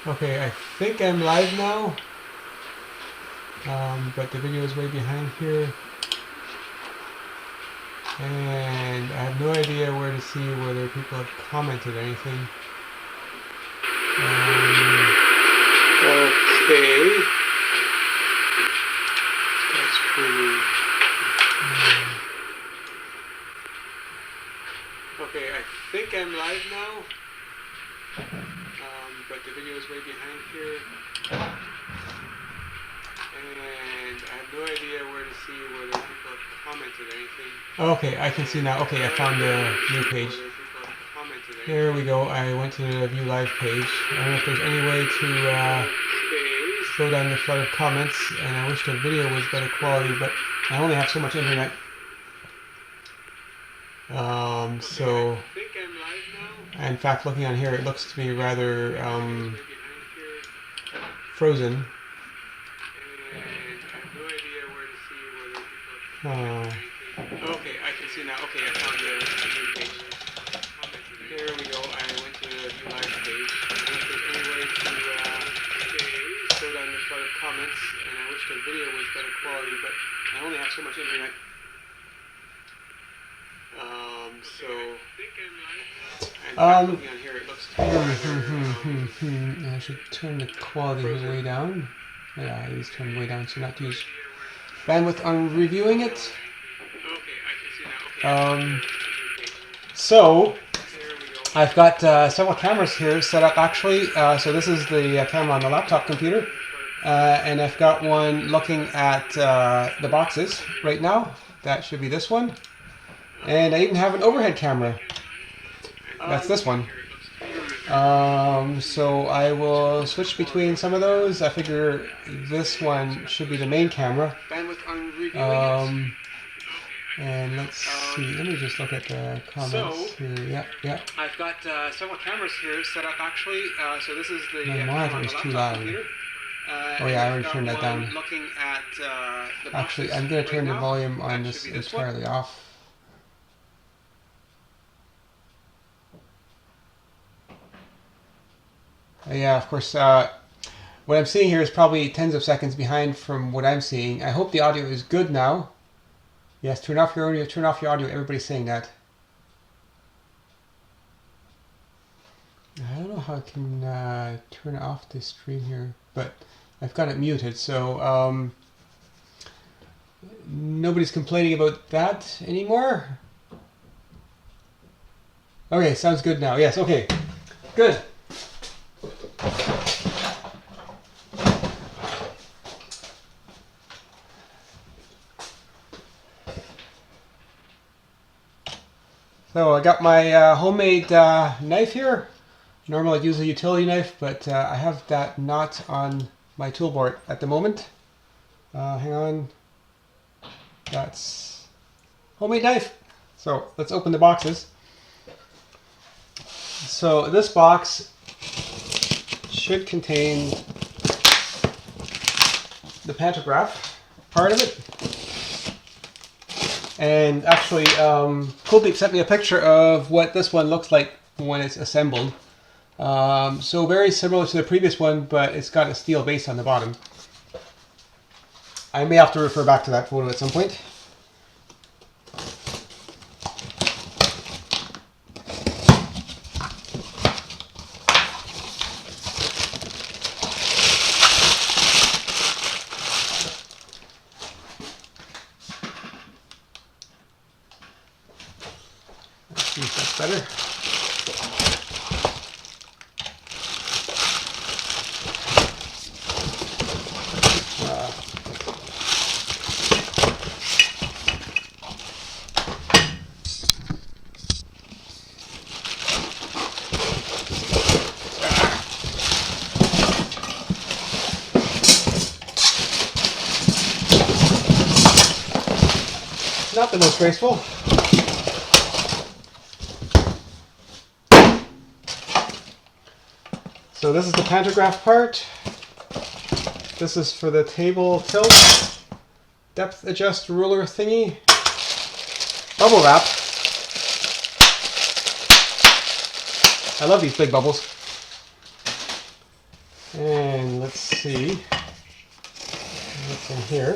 Okay, I think I'm live now, but the video is way behind here, and I have no idea where to see whether people have commented anything. Okay. That's pretty... Okay, I think I'm live now, but the video is way behind here, and I have no idea where to see whether people have commented anything. Okay, I can see now. Okay, I found the new page. There we go. I went to the view live page. I don't know if there's any way to slow down the flood of comments, and I wish the video was better quality, but I only have so much internet. So, in fact, looking on here, it looks to be rather frozen. Okay, I can see now. Okay, I found the new page. There we go. I went to the view live page. I don't know if there's any way to slow down the flood of comments, and I wish the video was better quality, but I only have so much internet. Looking on here, it looks I should turn the quality way down. Yeah, it is turned way down, so not to use bandwidth on reviewing it. So I've got several cameras here set up actually. So this is the camera on the laptop computer, and I've got one looking at the boxes right now. That should be this one. And I even have an overhead camera. That's this one. So I will switch between some of those. I figure this one should be the main camera. And let's see. Let me just look at the comments here. Yeah. I've got several cameras here set up actually. So this is the monitor is too loud. Oh yeah, I already turned that down. Actually, I'm going to turn the volume on this entirely off. Yeah, of course. What I'm seeing here is probably tens of seconds behind from what I'm seeing. I hope the audio is good now. Yes, turn off your audio. Turn off your audio. Everybody's saying that. I don't know how I can turn off this stream here, but I've got it muted, so nobody's complaining about that anymore. Okay, sounds good now. Yes, okay, good. So I got my homemade knife here. Normally I'd use a utility knife, but I have that not on my toolboard at the moment. Hang on. That's homemade knife. So let's open the boxes. So this box should contain the pantograph part of it. And actually, Kuldeep sent me a picture of what this one looks like when it's assembled. So very similar to the previous one, but it's got a steel base on the bottom. I may have to refer back to that photo at some point. Let's see if that's better. Not the most graceful. So this is the pantograph part. This is for the table tilt, depth adjust ruler thingy, bubble wrap. I love these big bubbles. And let's see what's in here.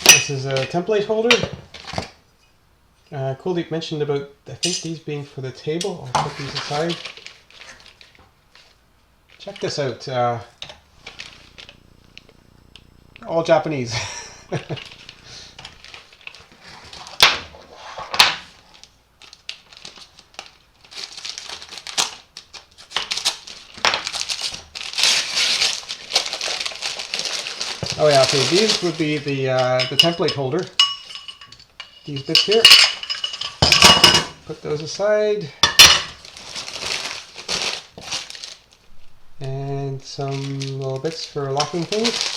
This is a template holder. Kuldeep mentioned about, I think, these being for the table. I'll put these aside. Check this out. All Japanese. Oh yeah, okay, these would be the template holder. These bits here. Put those aside. And some little bits for locking things.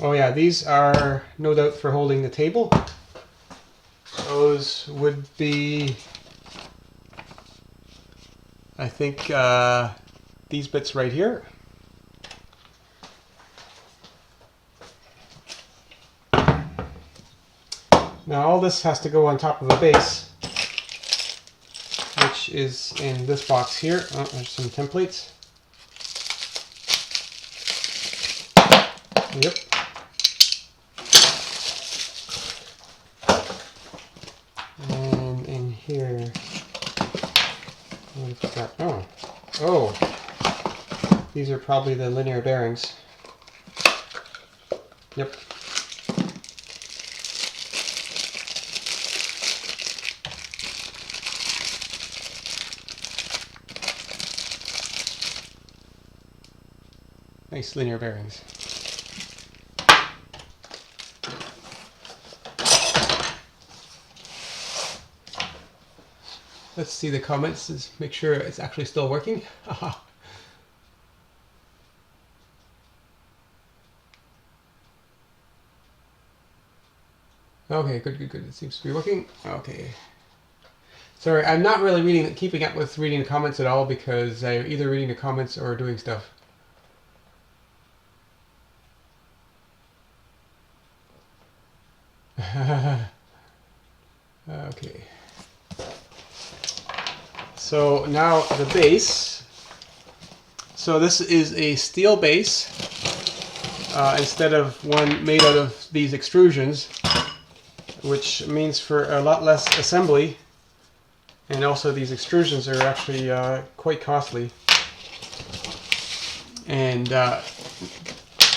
Oh yeah, these are no doubt for holding the table. Those would be, I think, these bits right here. Now all this has to go on top of a base, which is in this box here. Oh, there's some templates. Yep. And in here, what have we got? Oh, these are probably the linear bearings. Yep. Nice linear bearings. Let's see the comments to make sure it's actually still working. Okay, good. It seems to be working. Okay. Sorry, I'm not really keeping up with reading the comments at all because I'm either reading the comments or doing stuff. Okay. So now the base. So this is a steel base instead of one made out of these extrusions, which means for a lot less assembly, and also these extrusions are actually quite costly. And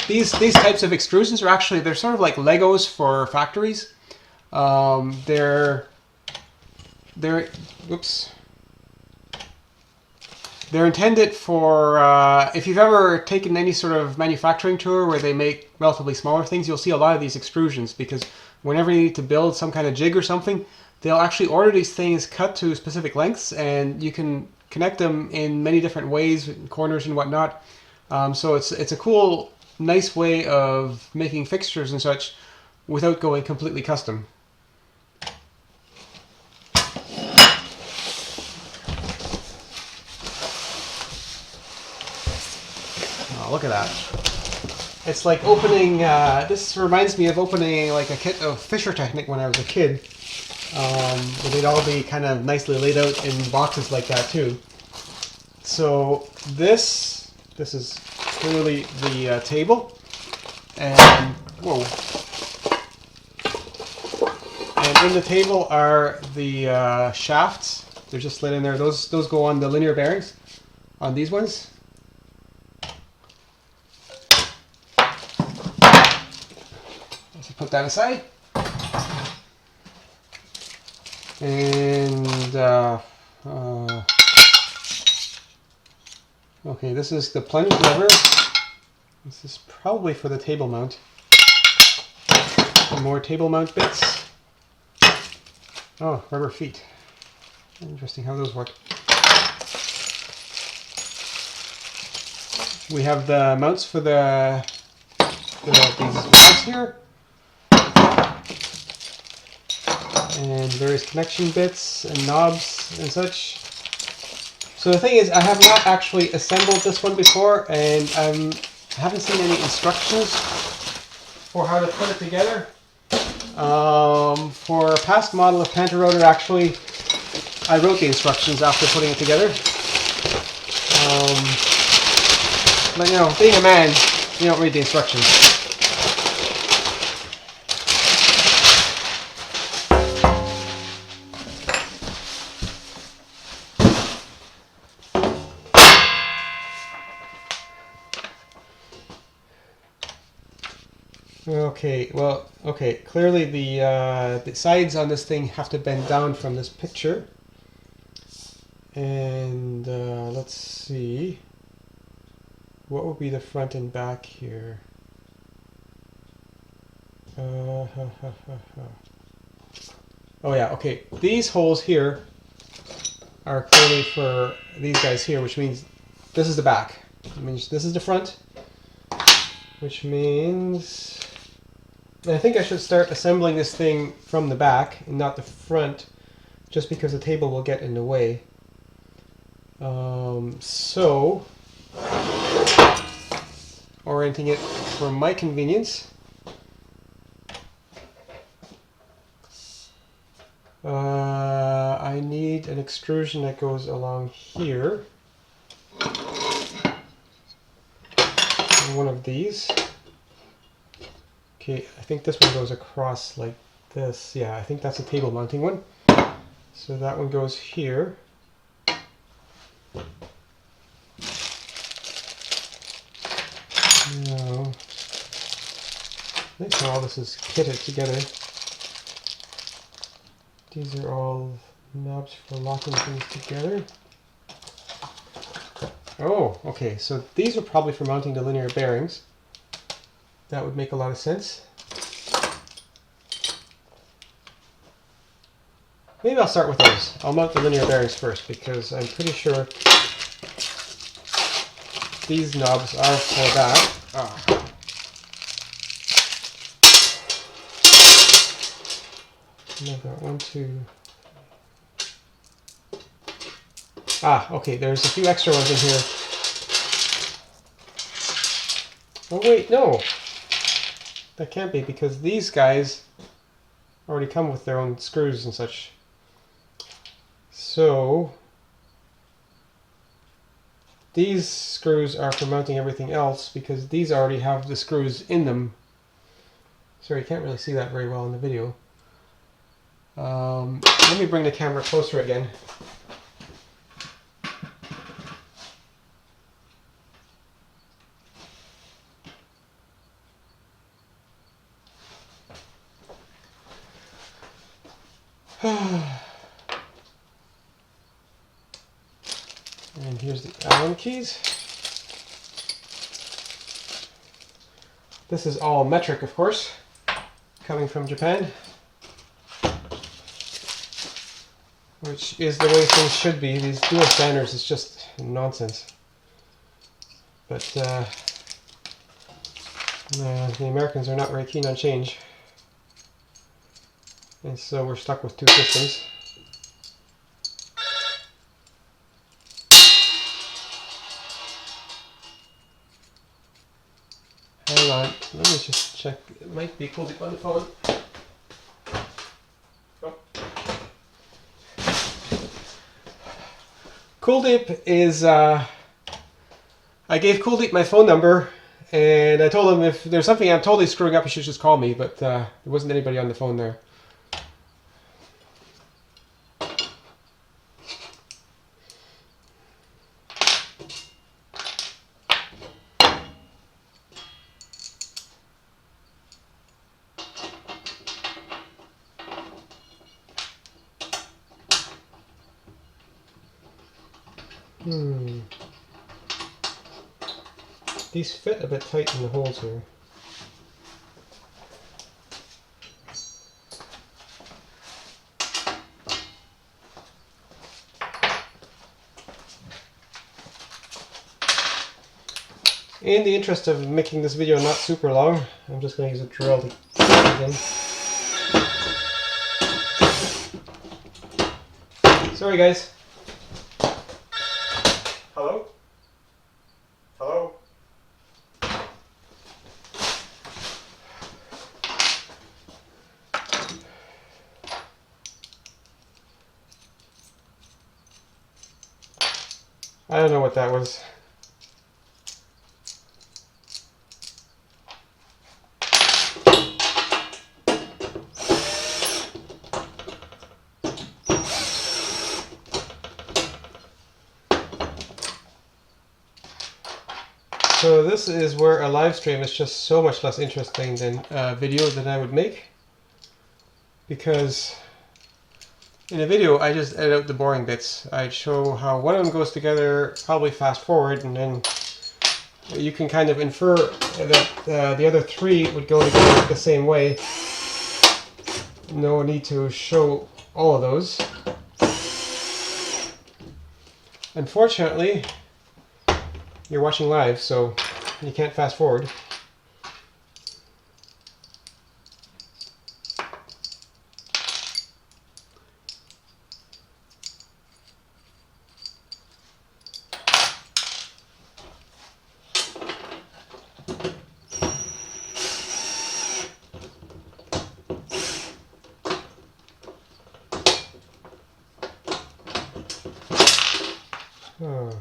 these types of extrusions are actually, they're sort of like Legos for factories. They're intended for, if you've ever taken any sort of manufacturing tour where they make relatively smaller things, you'll see a lot of these extrusions, because whenever you need to build some kind of jig or something, they'll actually order these things cut to specific lengths, and you can connect them in many different ways, corners and whatnot. So it's a cool, nice way of making fixtures and such without going completely custom. Look at that. It's like opening, this reminds me of opening like a kit of Fisher Technic when I was a kid. Where they'd all be kind of nicely laid out in boxes like that too. So this is clearly the table. And, whoa. And in the table are the shafts. They're just slid in there. Those go on the linear bearings on these ones. Put that aside. And okay, this is the plunge lever. This is probably for the table mount. Some more table mount bits. Oh, rubber feet. Interesting how those work. We have the mounts for the these valves here. And various connection bits and knobs and such. So the thing is, I have not actually assembled this one before, and I haven't seen any instructions for how to put it together. For a past model of Pantorouter, actually, I wrote the instructions after putting it together. But you know, being a man, you don't read the instructions. Okay, well, okay, clearly the sides on this thing have to bend down from this picture. And let's see, what would be the front and back here? Oh yeah, okay, these holes here are clearly for these guys here, which means this is the back. It means this is the front, which means I think I should start assembling this thing from the back and not the front, just because the table will get in the way. So, orienting it for my convenience, I need an extrusion that goes along here. One of these. Okay, I think this one goes across like this. Yeah, I think that's a table mounting one. So that one goes here. Now, I think all this is kitted together. These are all knobs for locking things together. Oh, okay, so these are probably for mounting the linear bearings. That would make a lot of sense. Maybe I'll start with those. I'll mount the linear bearings first, because I'm pretty sure these knobs are for that. I've got 1, 2. Okay, there's a few extra ones in here. Oh wait, no! That can't be, because these guys already come with their own screws and such. So, these screws are for mounting everything else, because these already have the screws in them. Sorry, you can't really see that very well in the video. Let me bring the camera closer again. And here's the Allen keys. This is all metric, of course, coming from Japan, which is the way things should be. These dual standards is just nonsense. But the Americans are not very keen on change, and so we're stuck with two systems. Hang on, let me just check. It might be Kuldeep on the phone. Oh. Kuldeep is, I gave Kuldeep my phone number, and I told him if there's something I'm totally screwing up, he should just call me, but there wasn't anybody on the phone there. These fit a bit tight in the holes here. In the interest of making this video not super long, I'm just going to use a drill to get it in. Sorry guys. Hello? Hello? I don't know what that was. So this is where a live stream is just so much less interesting than a video that I would make. Because in a video I just edit out the boring bits. I'd show how one of them goes together, probably fast forward, and then you can kind of infer that the other three would go together the same way. No need to show all of those. Unfortunately, you're watching live, so you can't fast forward. Oh.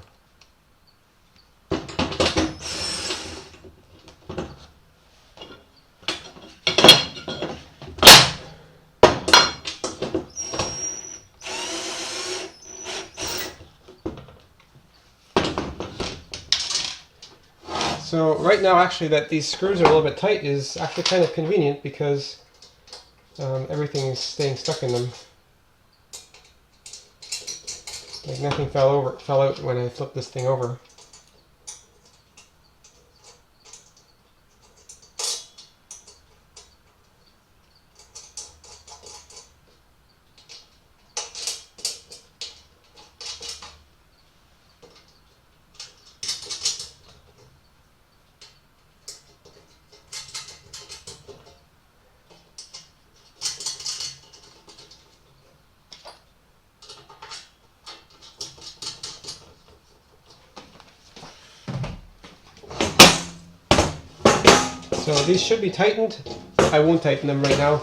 So right now, actually, that these screws are a little bit tight is actually kind of convenient because everything is staying stuck in them. Like nothing fell out when I flipped this thing over. So these should be tightened. I won't tighten them right now.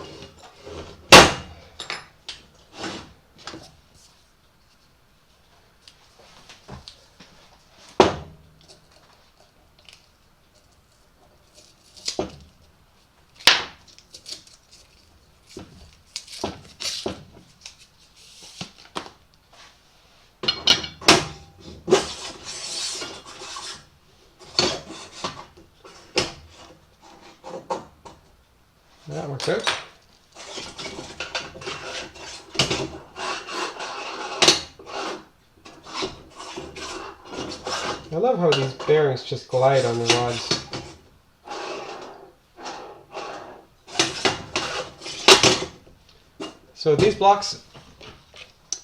That works out. I love how these bearings just glide on the rods. So these blocks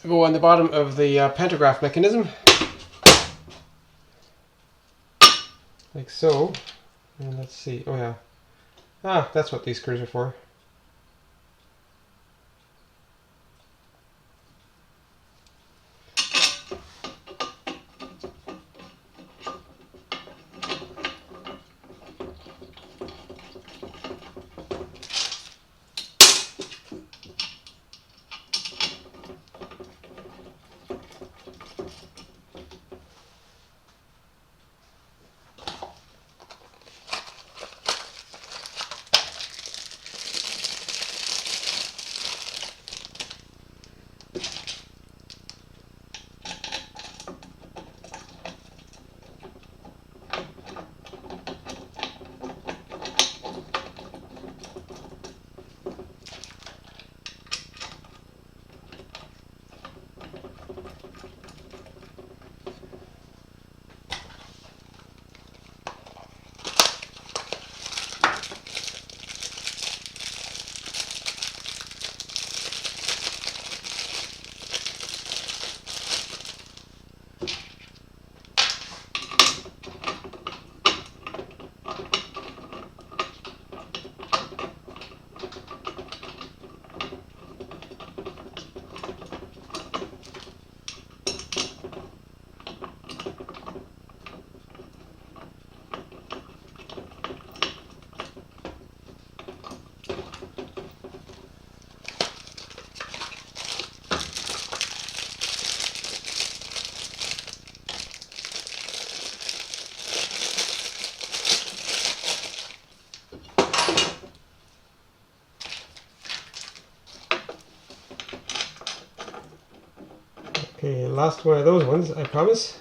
go on the bottom of the pantograph mechanism, like so. And let's see, oh yeah. Ah, that's what these screws are for. Okay, last one of those ones, I promise.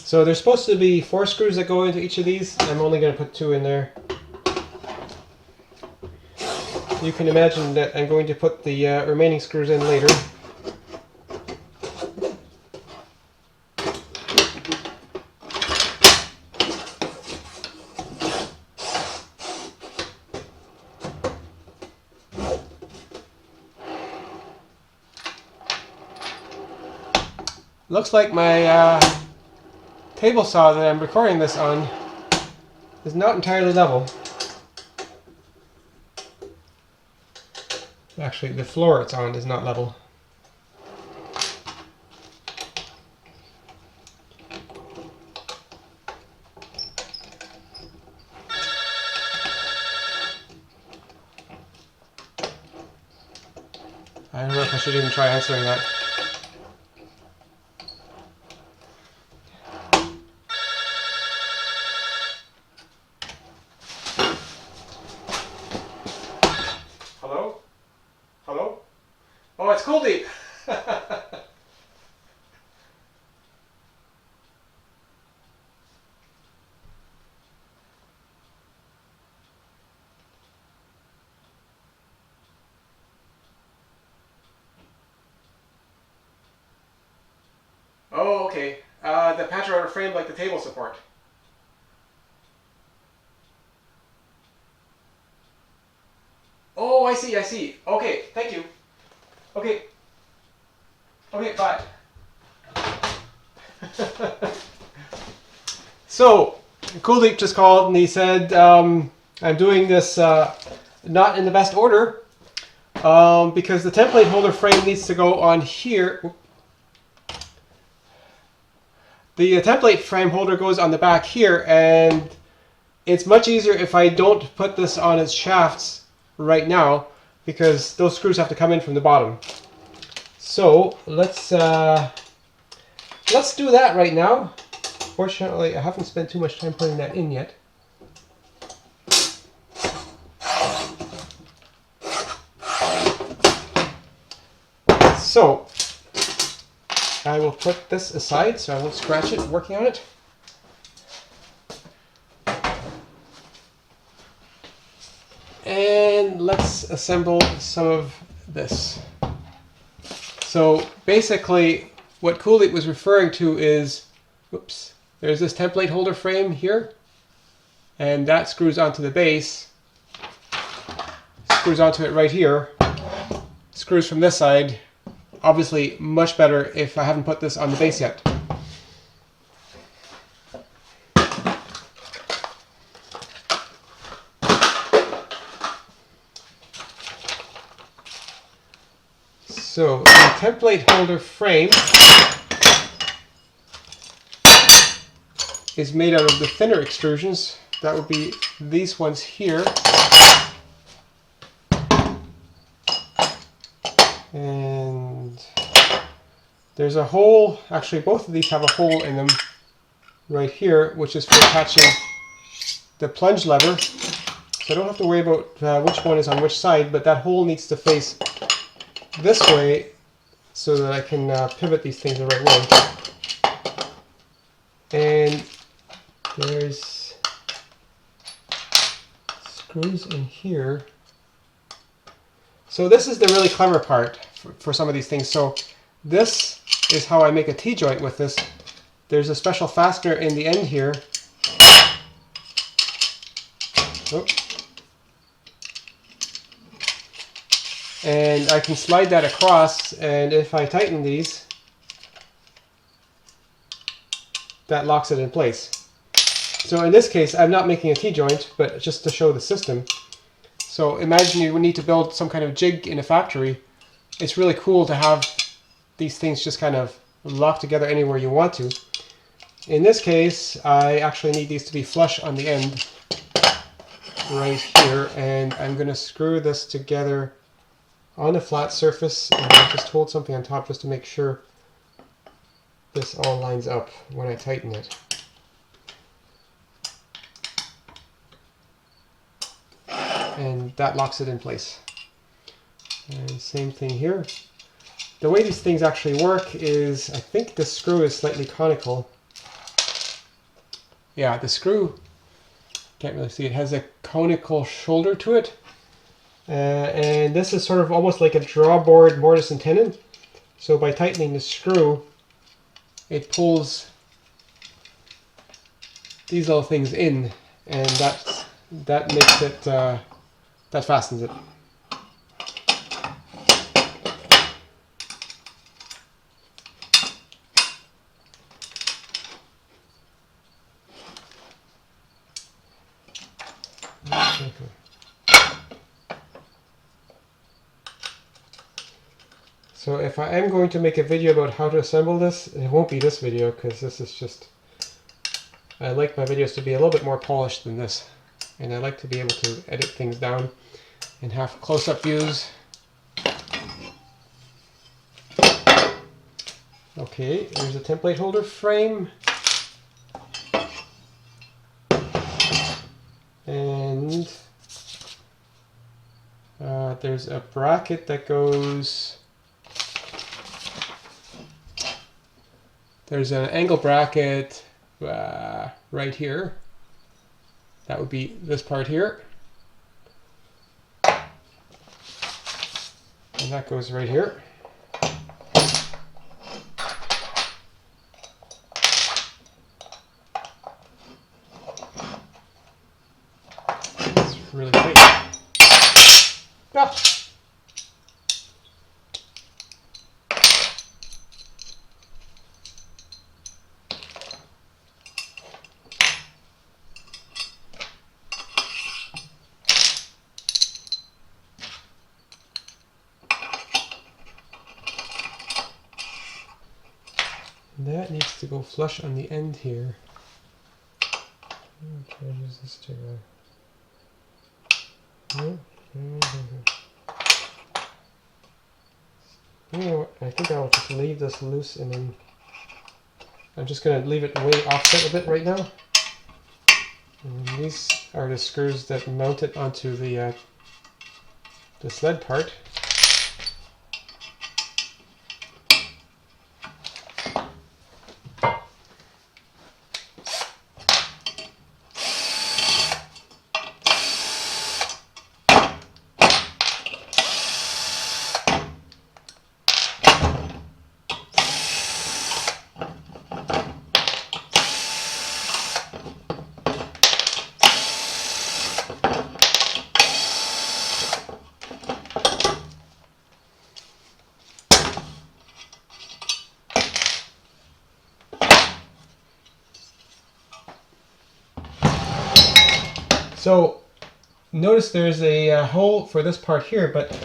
So there's supposed to be 4 screws that go into each of these. I'm only going to put 2 in there. You can imagine that I'm going to put the remaining screws in later. Looks like my table saw that I'm recording this on is not entirely level. Actually, the floor it's on is not level. I don't know if I should even try answering that. Hello? Hello? Oh, it's Kuldeep! Oh, okay. The Pantorouter frame like the table support. Oh, I see, I see. Okay, thank you. Okay. Okay, bye. So, Kuldeep just called and he said, I'm doing this not in the best order because the template holder frame needs to go on here. The template frame holder goes on the back here, and it's much easier if I don't put this on its shafts right now because those screws have to come in from the bottom. So let's do that right now. Fortunately, I haven't spent too much time putting that in yet. So I will put this aside so I won't scratch it working on it. And let's assemble some of this. So basically what Kuldeep was referring to is, whoops, there's this template holder frame here, and that screws onto the base, screws onto it right here, screws from this side. Obviously much better if I haven't put this on the base yet. So the template holder frame is made out of the thinner extrusions. That would be these ones here. And there's a hole, actually both of these have a hole in them right here, which is for attaching the plunge lever. So I don't have to worry about which one is on which side, but that hole needs to face this way so that I can pivot these things the right way. And there's screws in here. So this is the really clever part for some of these things. So this is how I make a T-joint with this. There's a special fastener in the end here. Oops. and I can slide that across, and if I tighten these, that locks it in place. So in this case, I'm not making a T-joint, but just to show the system. So imagine you need to build some kind of jig in a factory. It's really cool to have these things just kind of lock together anywhere you want to. In this case, I actually need these to be flush on the end right here, and I'm going to screw this together on a flat surface, and I'll just hold something on top just to make sure this all lines up when I tighten it. And that locks it in place. And same thing here. The way these things actually work is, I think the screw is slightly conical. Yeah, the screw, can't really see, it has a conical shoulder to it. And this is sort of almost like a drawboard mortise and tenon. So by tightening the screw, it pulls these little things in, and that makes it, that fastens it. So if I am going to make a video about how to assemble this, it won't be this video, because this is just, I like my videos to be a little bit more polished than this, and I like to be able to edit things down and have close-up views. Okay, there's a template holder frame, and there's a bracket that goes, there's an angle bracket right here. That would be this part here. And that goes right here. It's really tight. Ah. That needs to go flush on the end here. I'll try to use this to you know what, I think I'll just leave this loose, and then I'm just going to leave it way offset a bit right now. And these are the screws that mount it onto the sled part. So notice there's a hole for this part here, but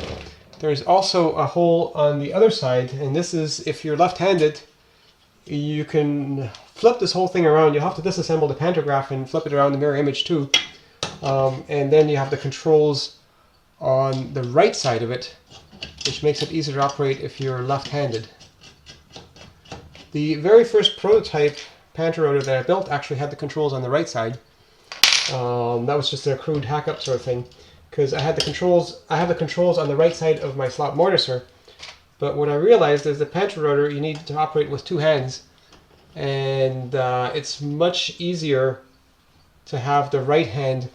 there's also a hole on the other side, and this is, if you're left-handed, you can flip this whole thing around. You'll have to disassemble the pantograph and flip it around the mirror image too. And then you have the controls on the right side of it, which makes it easier to operate if you're left-handed. The very first prototype Pantorouter that I built actually had the controls on the right side. That was just a crude hack-up sort of thing, because I have the controls on the right side of my slot mortiser. But what I realized is the Pantorouter, you need to operate with two hands, and it's much easier to have the right hand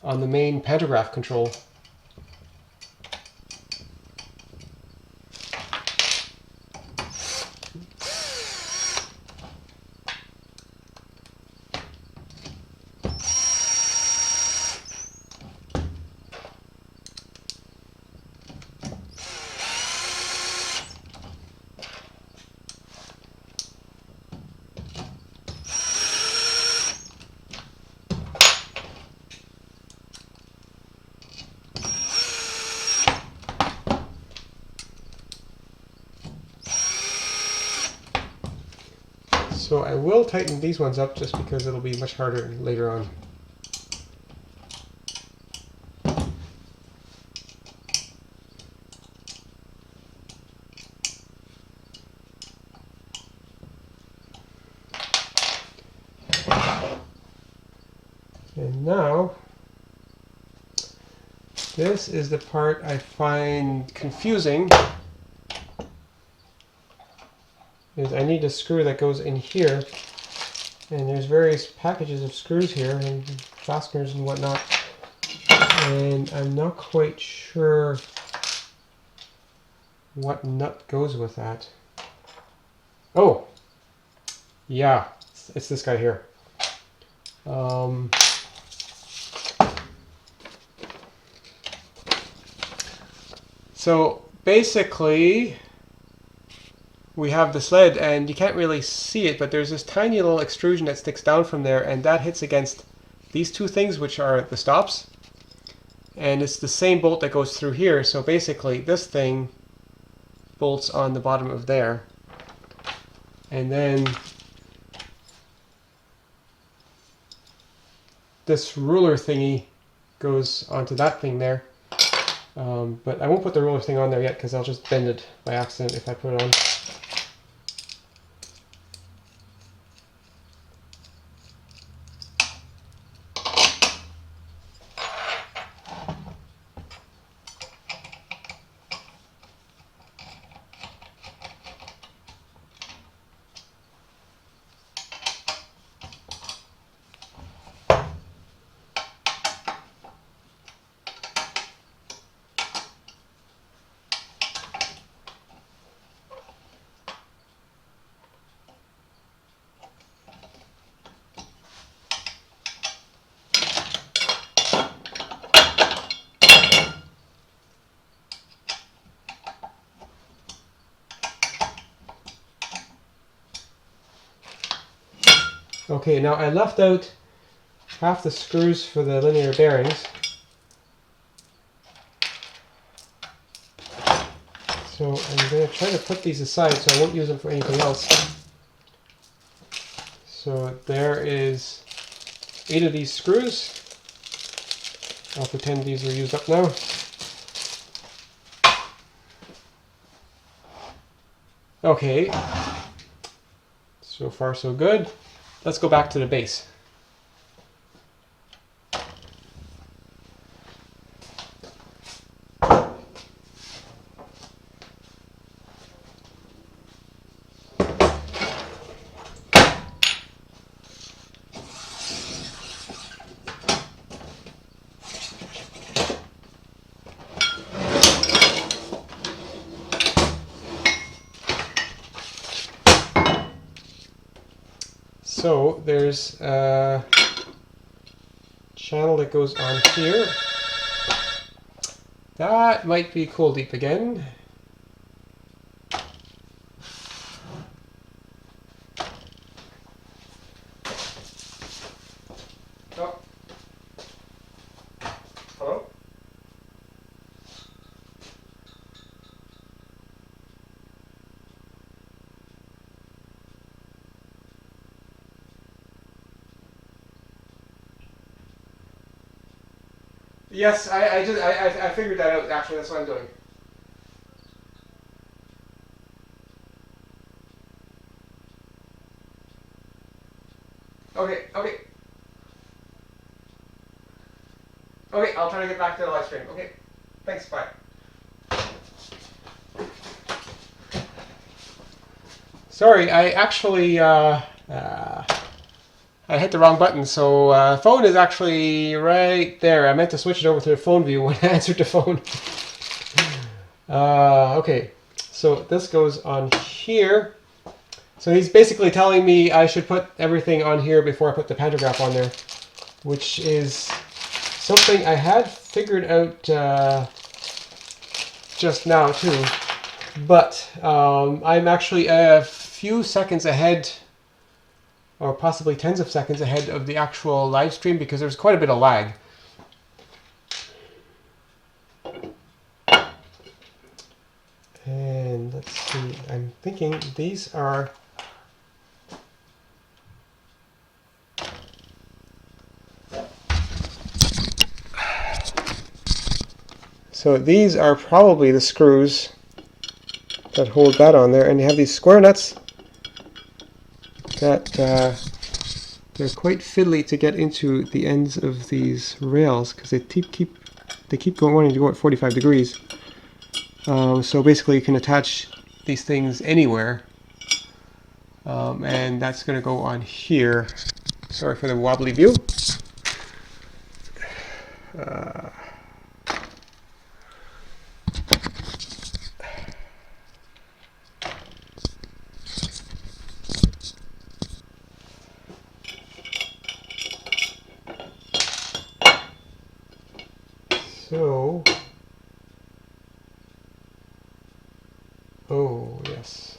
on the main pantograph control. So I will tighten these ones up just because it'll be much harder later on. And now, this is the part I find confusing. Is I need a screw that goes in here, and there's various packages of screws here and fasteners and whatnot, and I'm not quite sure what nut goes with that. Oh, yeah, it's this guy here. So basically, we have the sled, and you can't really see it, but there's this tiny little extrusion that sticks down from there, and that hits against these two things, which are the stops. And it's the same bolt that goes through here, so basically this thing bolts on the bottom of there. And then this ruler thingy goes onto that thing there. But I won't put the ruler thing on there yet because I'll just bend it by accident if I put it on. Okay, now I left out half the screws for the linear bearings. So I'm going to try to put these aside so I won't use them for anything else. So there is 8 of these screws. I'll pretend these are used up now. Okay, so far so good. Let's go back to the base. So there's a channel that goes on here. That might be Kuldeep again. Oh. Hello? Yes, I figured that out. Actually, that's what I'm doing. Okay, okay. Okay, I'll try to get back to the live stream. Okay, thanks, bye. Sorry, I actually I hit the wrong button, so phone is actually right there. I meant to switch it over to the phone view when I answered the phone. Okay, so this goes on here. So he's basically telling me I should put everything on here before I put the pantograph on there, which is something I had figured out just now too. But I'm actually a few seconds ahead, or possibly tens of seconds ahead of the actual live stream because there's quite a bit of lag. And let's see, I'm thinking these are So these are probably the screws that hold that on there, and you have these square nuts that they're quite fiddly to get into the ends of these rails because they keep going, wanting to go at 45 degrees. So basically you can attach these things anywhere, and that's going to go on here. Sorry for the wobbly view. So, oh yes,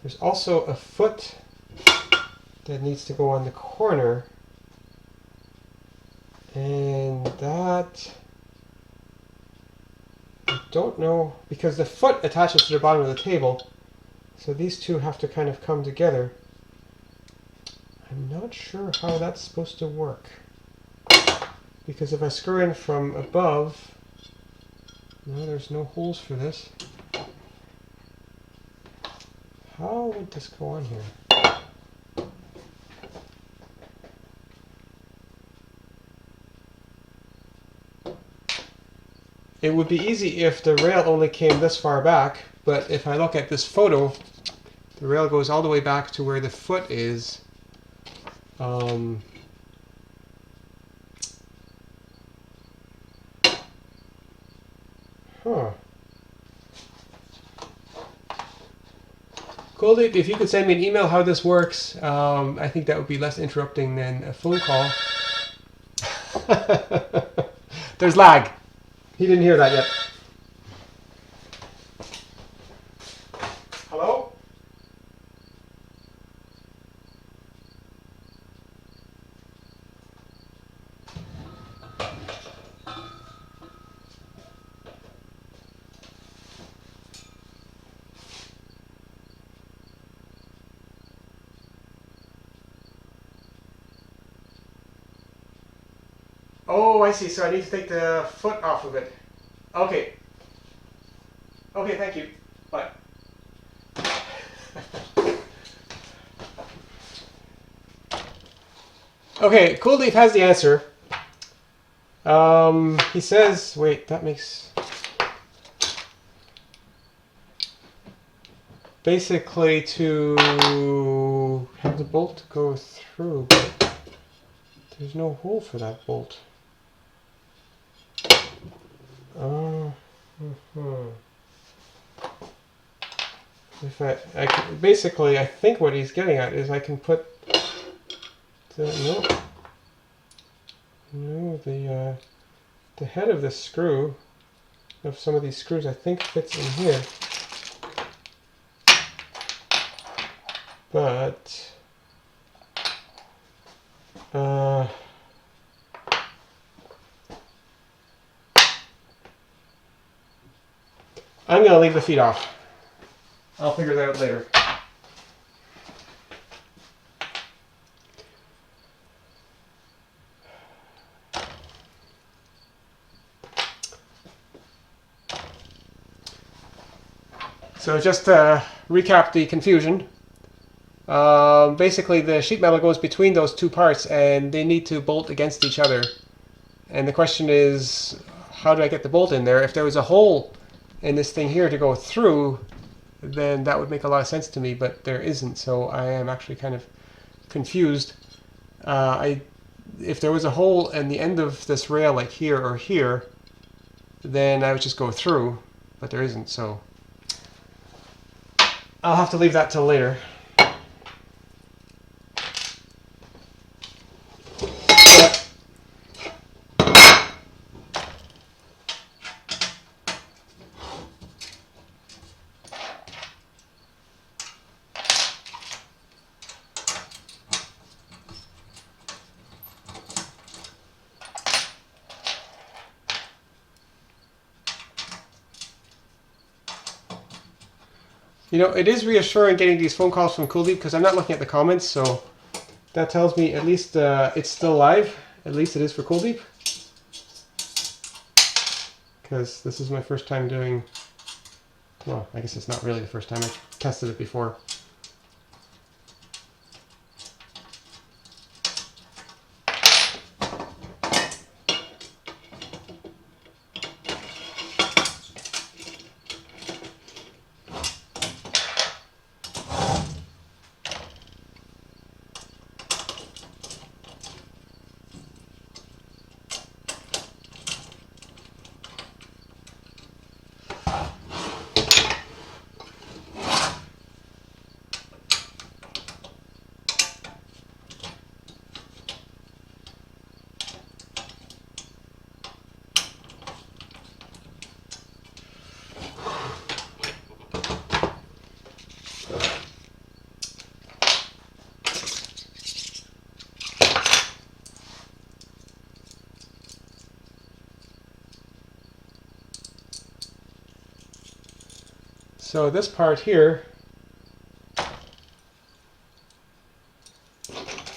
there's also a foot that needs to go on the corner, and that I don't know, because the foot attaches to the bottom of the table, so these two have to kind of come together. I'm not sure how that's supposed to work, because if I screw in from above, no, there's no holes for this. How would this go on here? It would be easy if the rail only came this far back, but if I look at this photo, the rail goes all the way back to where the foot is. Huh. Kuldeep, if you could send me an email how this works, I think that would be less interrupting than a phone call. There's lag. He didn't hear that yet. Hello? Oh, I see. So I need to take the foot off of it. Okay. Okay, thank you. Bye. Okay, Kuldeep has the answer. He says, wait, that makes... Basically to have the bolt go through, but there's no hole for that bolt. If basically, I think what he's getting at is I can put the the head of the screw of some of these screws I think fits in here, but I'm going to leave the feet off. I'll figure that out later. So just to recap the confusion, basically the sheet metal goes between those two parts and they need to bolt against each other. And the question is, how do I get the bolt in there? If there was a hole in this thing here to go through, then that would make a lot of sense to me, but there isn't, so I am actually kind of confused. If there was a hole in the end of this rail, like here or here, then I would just go through, but there isn't, so I'll have to leave that till later. You know, it is reassuring getting these phone calls from Kuldeep because I'm not looking at the comments, so that tells me at least it's still live. At least it is for Kuldeep. because this is my first time doing, well, I guess it's not really the first time. I've tested it before. So this part here,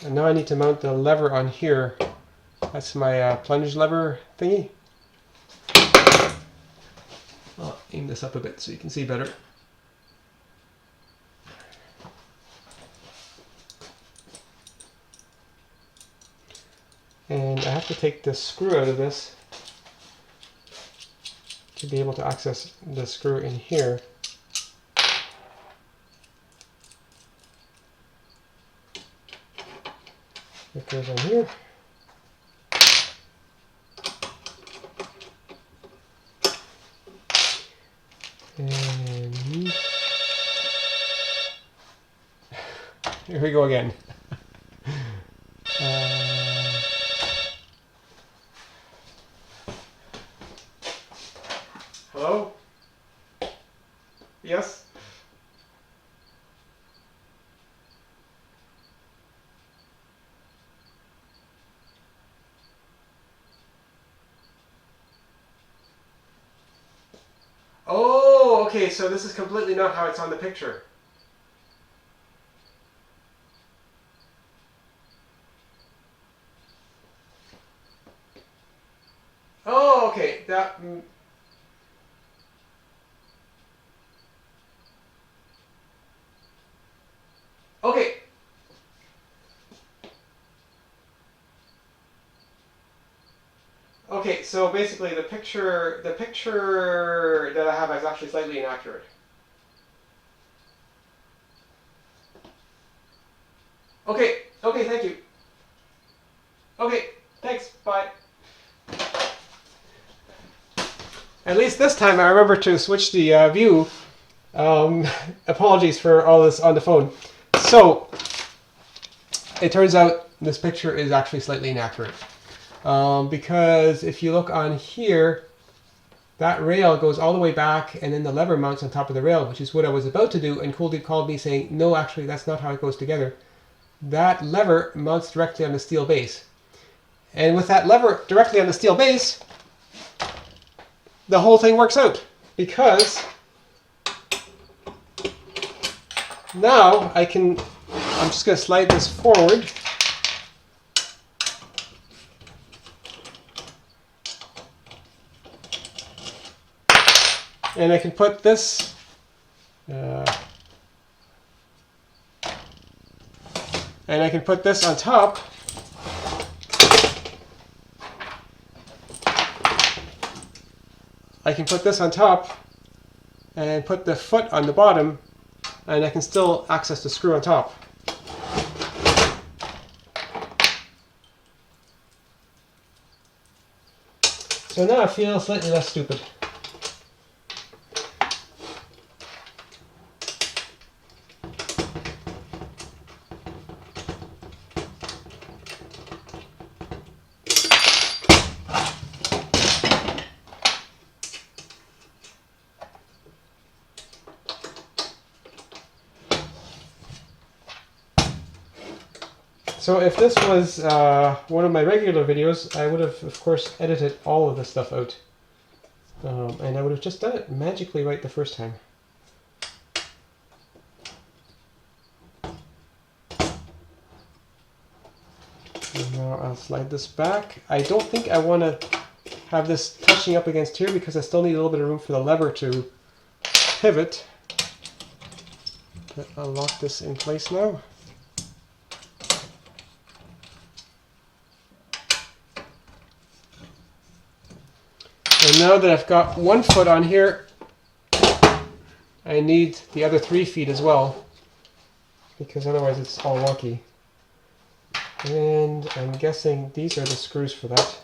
and now I need to mount the lever on here. That's my plunge lever thingy. I'll aim this up a bit so you can see better. And I have to take the screw out of this to be able to access the screw in here. It goes on here. And here we go again. Hello? Yes? Oh, okay, so this is completely not how it's on the picture. Oh, okay, that... Okay. Okay, so basically the picture that I have is actually slightly inaccurate. Okay, okay, thank you. Okay, thanks, bye. At least this time I remember to switch the view. Apologies for all this on the phone. So, it turns out this picture is actually slightly inaccurate. Because if you look on here, that rail goes all the way back and then the lever mounts on top of the rail, which is what I was about to do, and Kuldeep called me saying, no, actually that's not how it goes together. That lever mounts directly on the steel base. And with that lever directly on the steel base, the whole thing works out. Because now I'm just going to slide this forward. And I can put this on top. I can put this on top and put the foot on the bottom, and I can still access the screw on top. So now I feel slightly less stupid. So if this was one of my regular videos, I would have, of course, edited all of this stuff out. And I would have just done it magically right the first time. And now I'll slide this back. I don't think I want to have this touching up against here because I still need a little bit of room for the lever to pivot. But I'll lock this in place now. And now that I've got one foot on here, I need the other 3 feet as well, because otherwise it's all wonky. And I'm guessing these are the screws for that.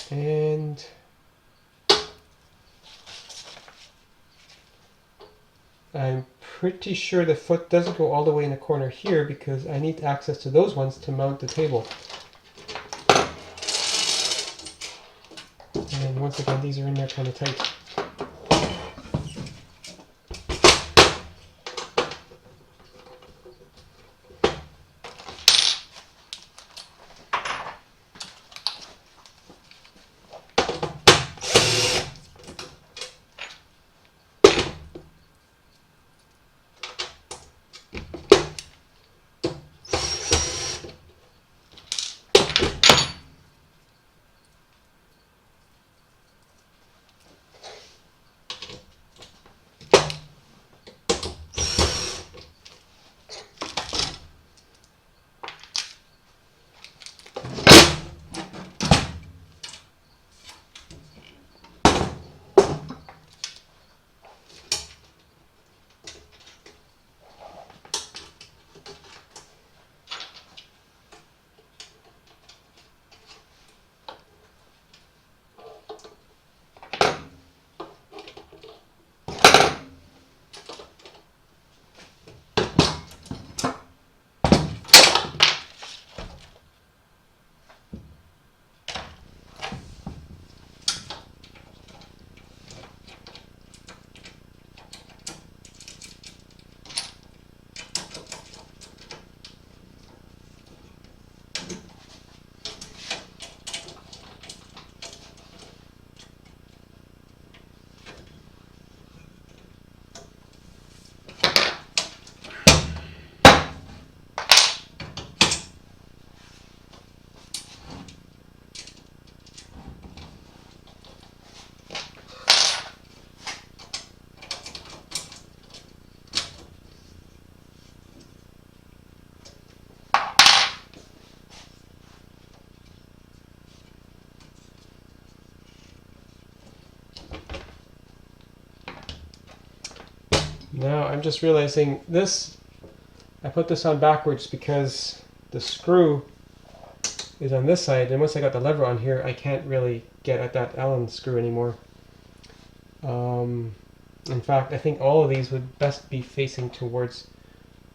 And I'm pretty sure the foot doesn't go all the way in the corner here because I need access to those ones to mount the table. And once again, these are in there kind of tight. Now I'm just realizing this, I put this on backwards because the screw is on this side, and once I got the lever on here, I can't really get at that Allen screw anymore. In fact, I think all of these would best be facing towards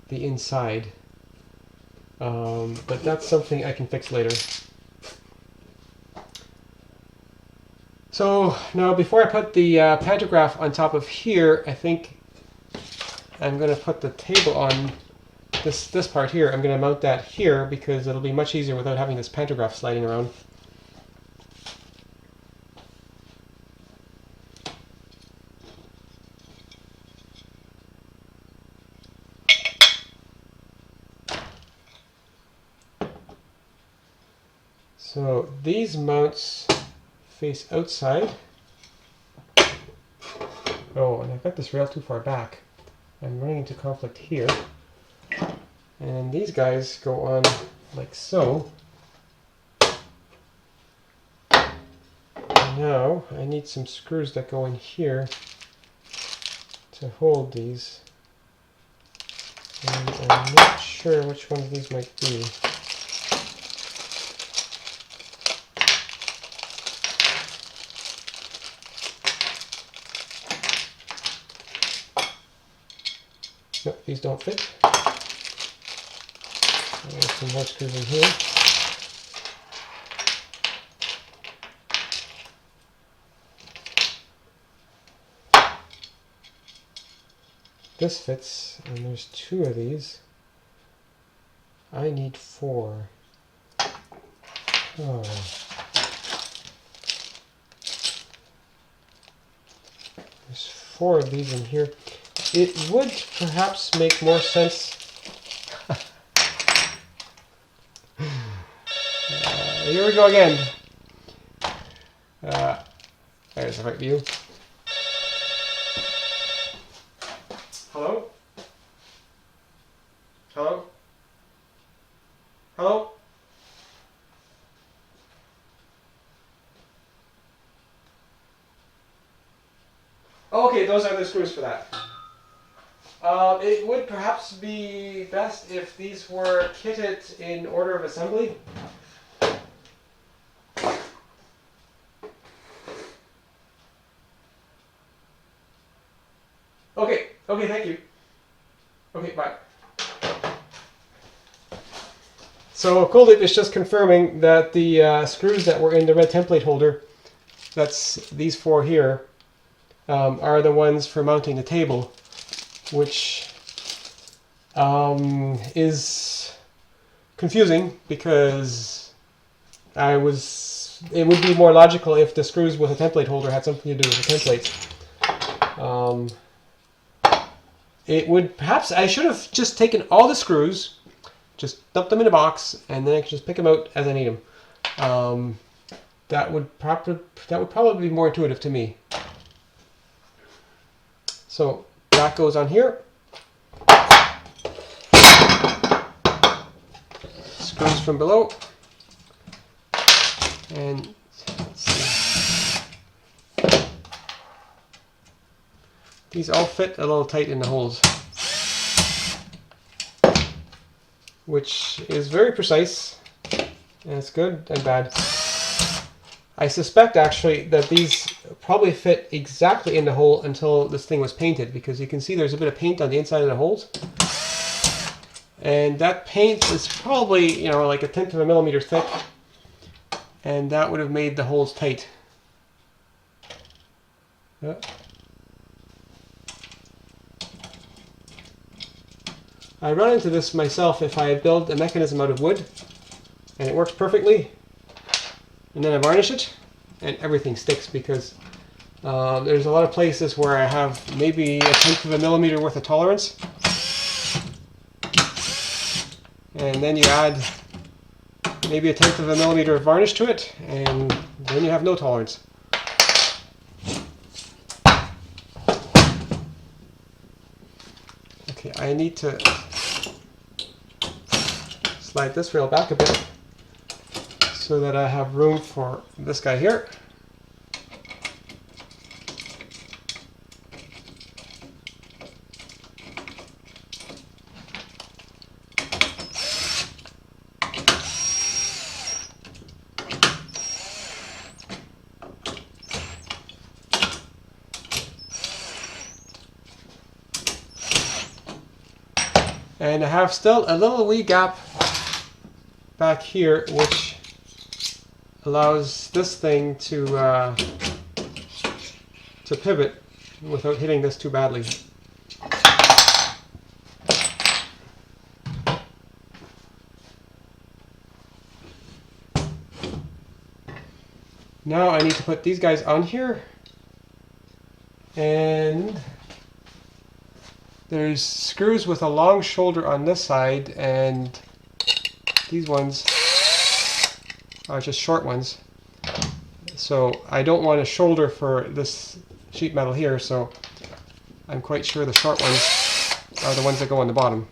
the inside. But that's something I can fix later. So now before I put the pantograph on top of here, I think I'm going to put the table on this part here. I'm going to mount that here because it'll be much easier without having this pantograph sliding around. So these mounts face outside. Oh, and I've got this rail too far back. I'm running into conflict here. And these guys go on like so. Now I need some screws that go in here to hold these. And I'm not sure which ones these might be. Nope, these don't fit. There's some more screws in here. This fits, and there's 2 of these. I need 4. Oh. There's 4 of these in here. It would perhaps make more sense Here we go again. There's the right view. Hello? Hello? Hello? Okay, those are the screws for that. It would perhaps be best if these were kitted in order of assembly. Okay, thank you. Okay, bye. So Kuldeep is just confirming that the screws that were in the red template holder, that's these four here, are the ones for mounting the table, which is confusing because it would be more logical if the screws with a template holder had something to do with the templates. It would perhaps, I should have just taken all the screws, just dump them in a box, and then I could just pick them out as I need them. That would probably be more intuitive to me. So that goes on here. Screws from below. And let's see. These all fit a little tight in the holes, which is very precise, and it's good and bad. I suspect actually that these probably fit exactly in the hole until this thing was painted, because you can see there's a bit of paint on the inside of the holes. And that paint is probably, like 1/10 of a millimeter thick, and that would have made the holes tight. I run into this myself if I build a mechanism out of wood and it works perfectly, and then I varnish it and everything sticks, because there's a lot of places where I have maybe 1/10 of a millimeter worth of tolerance, and then you add maybe 1/10 of a millimeter of varnish to it, and then you have no tolerance. Okay, I need to slide this rail back a bit so that I have room for this guy here. And I have still a little wee gap back here, which allows this thing to pivot without hitting this too badly. Now I need to put these guys on here, and there's screws with a long shoulder on this side, and these ones are just short ones. So I don't want a shoulder for this sheet metal here, so I'm quite sure the short ones are the ones that go on the bottom.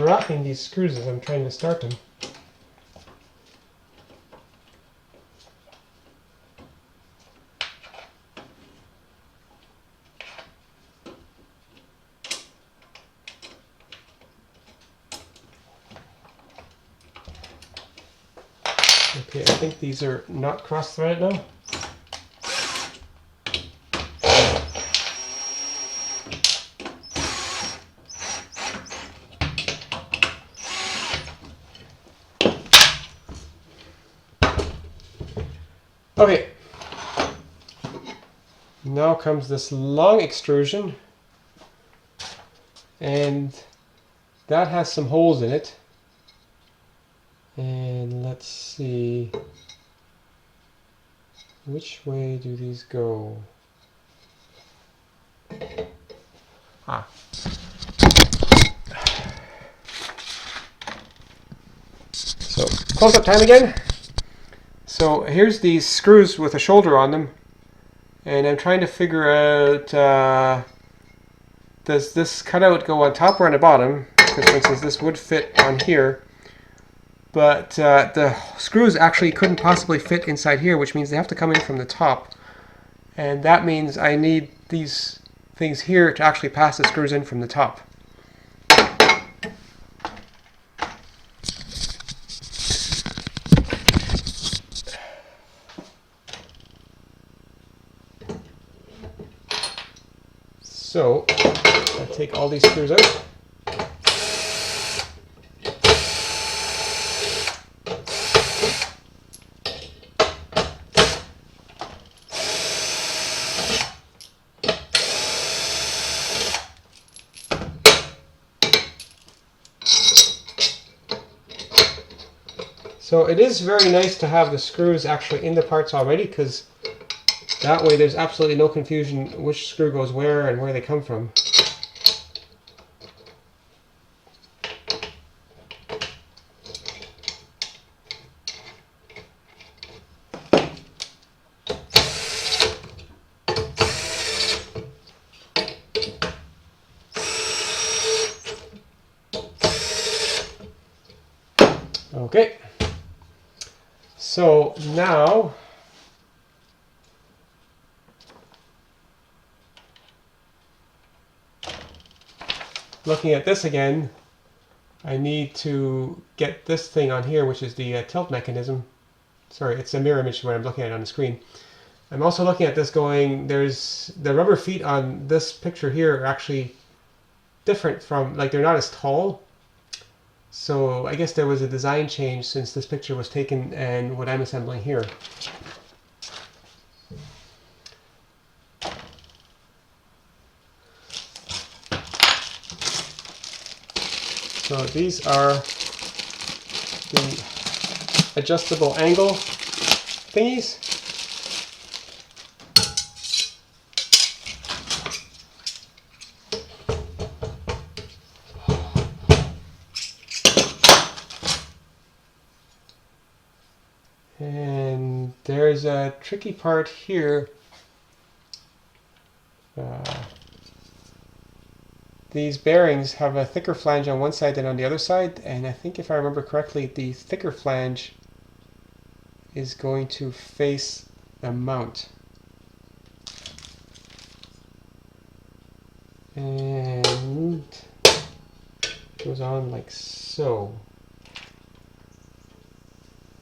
unwrapping these screws as I'm trying to start them. Okay, I think these are not cross-threaded now. Okay, now comes this long extrusion, and that has some holes in it. And let's see, which way do these go? Ah. So, close-up time again. So here's these screws with a shoulder on them, and I'm trying to figure out, does this cutout go on top or on the bottom? Because for instance, this would fit on here, but the screws actually couldn't possibly fit inside here, which means they have to come in from the top, and that means I need these things here to actually pass the screws in from the top. So I take all these screws out. So it is very nice to have the screws actually in the parts already, because that way there's absolutely no confusion which screw goes where and where they come from. Okay, so now looking at this again, I need to get this thing on here, which is the tilt mechanism. Sorry, it's a mirror image of what I'm looking at on the screen. I'm also looking at this going, there's the rubber feet on this picture here are actually different from, like, they're not as tall. So I guess there was a design change since this picture was taken and what I'm assembling here. So these are the adjustable angle thingies. And there's a tricky part here. These bearings have a thicker flange on one side than on the other side, and I think if I remember correctly, the thicker flange is going to face the mount. And it goes on like so.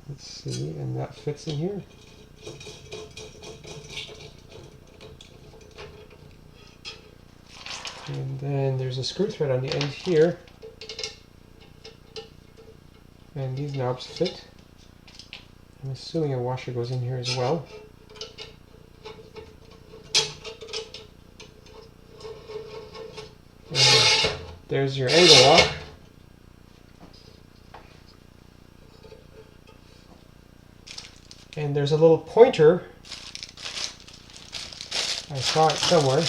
Let's see, and that fits in here. And then there's a screw thread on the end here. And these knobs fit. I'm assuming a washer goes in here as well. And there's your angle lock. And there's a little pointer. I saw it somewhere.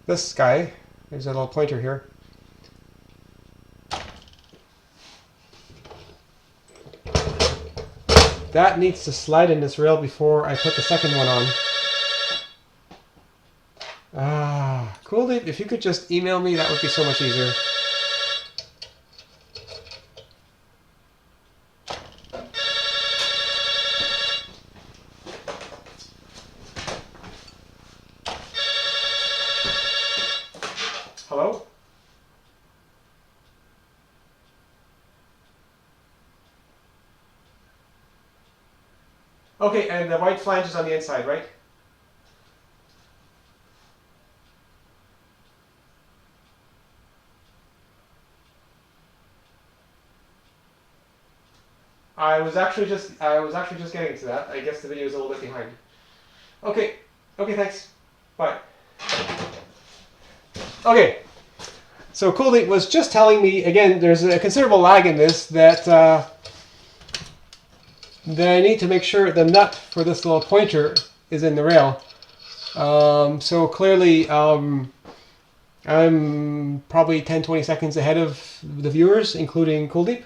This guy, there's a little pointer here. That needs to slide in this rail before I put the second one on. Kuldeep, if you could just email me, that would be so much easier. Hello? Okay, and the white flange is on the inside, right? I was actually just getting to that. I guess the video is a little bit behind. Okay. Okay, thanks. Bye. Okay. So Kuldeep was just telling me, again, there's a considerable lag in this, that that I need to make sure the nut for this little pointer is in the rail. So clearly I'm probably 10-20 seconds ahead of the viewers, including Kuldeep.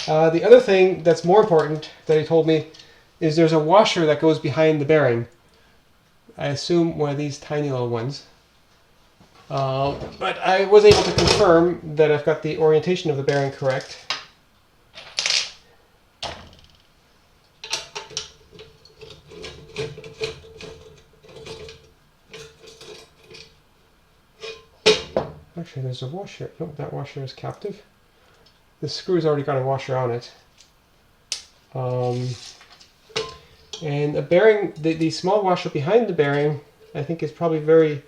The other thing that's more important that he told me is there's a washer that goes behind the bearing. I assume one of these tiny little ones. But I was able to confirm that I've got the orientation of the bearing correct. Actually, there's a washer. No, that washer is captive. This screw's already got a washer on it. And a bearing, the small washer behind the bearing, I think is probably very,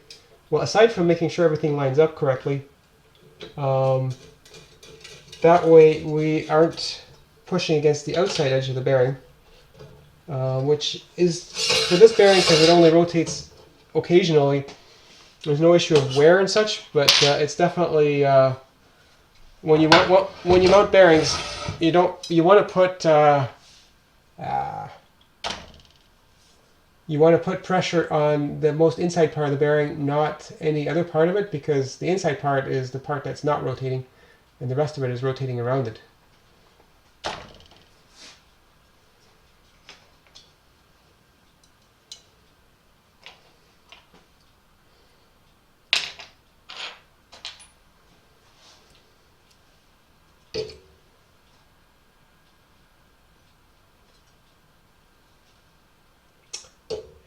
well, aside from making sure everything lines up correctly, that way we aren't pushing against the outside edge of the bearing, which is, for this bearing, because it only rotates occasionally, there's no issue of wear and such, but it's definitely, when you mount bearings, you want to put pressure on the most inside part of the bearing, not any other part of it, because the inside part is the part that's not rotating, and the rest of it is rotating around it.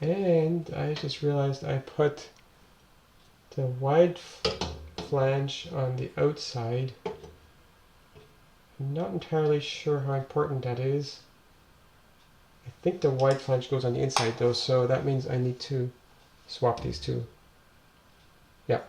And I just realized I put the wide flange on the outside. I'm not entirely sure how important that is. I think the wide flange goes on the inside though, so that means I need to swap these two. Yeah.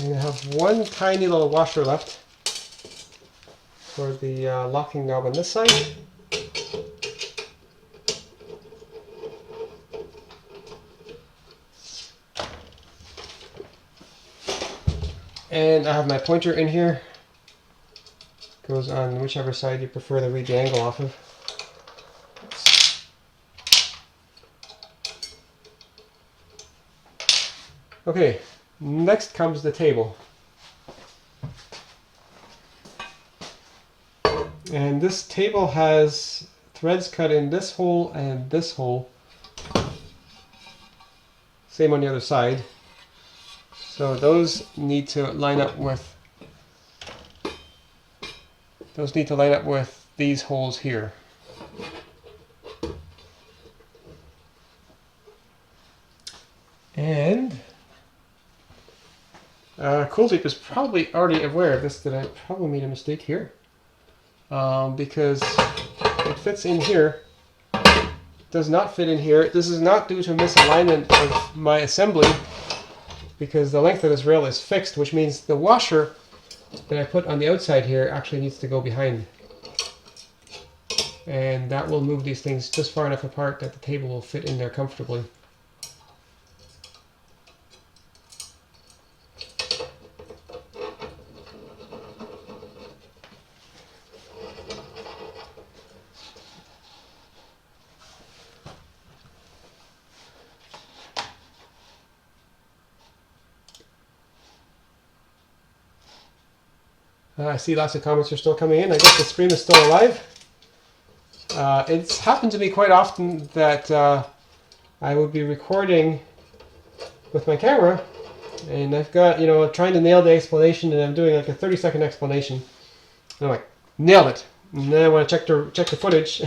And I have one tiny little washer left for the locking knob on this side. And I have my pointer in here. Goes on whichever side you prefer to read the angle off of. Okay, next comes the table. And this table has threads cut in this hole and this hole. Same on the other side. So those need to line up with these holes here. And Kuldeep is probably already aware of this, that I probably made a mistake here. Because it fits in here. Does not fit in here. This is not due to misalignment of my assembly, because the length of this rail is fixed, which means the washer that I put on the outside here actually needs to go behind. And that will move these things just far enough apart that the table will fit in there comfortably. I see lots of comments are still coming in. I guess the stream is still alive. It's happened to me quite often that I would be recording with my camera, and I've got, trying to nail the explanation, and I'm doing like a 30-second explanation. And I'm like, nailed it. And then I want to check the footage,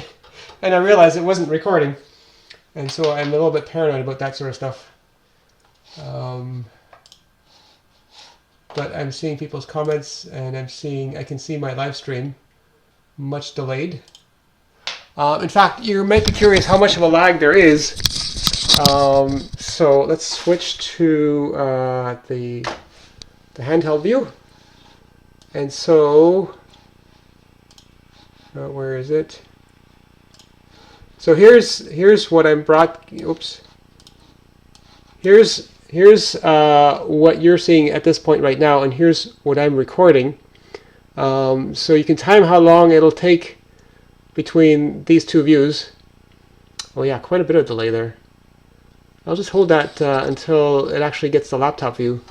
and I realize it wasn't recording. And so I'm a little bit paranoid about that sort of stuff. But I'm seeing people's comments, and I can see my live stream much delayed. In fact, you might be curious how much of a lag there is. So let's switch to the handheld view. And so, where is it? So here's what I'm brought. Oops. Here's what you're seeing at this point right now, and here's what I'm recording. So you can time how long it'll take between these two views. Oh yeah, quite a bit of delay there. I'll just hold that until it actually gets the laptop view.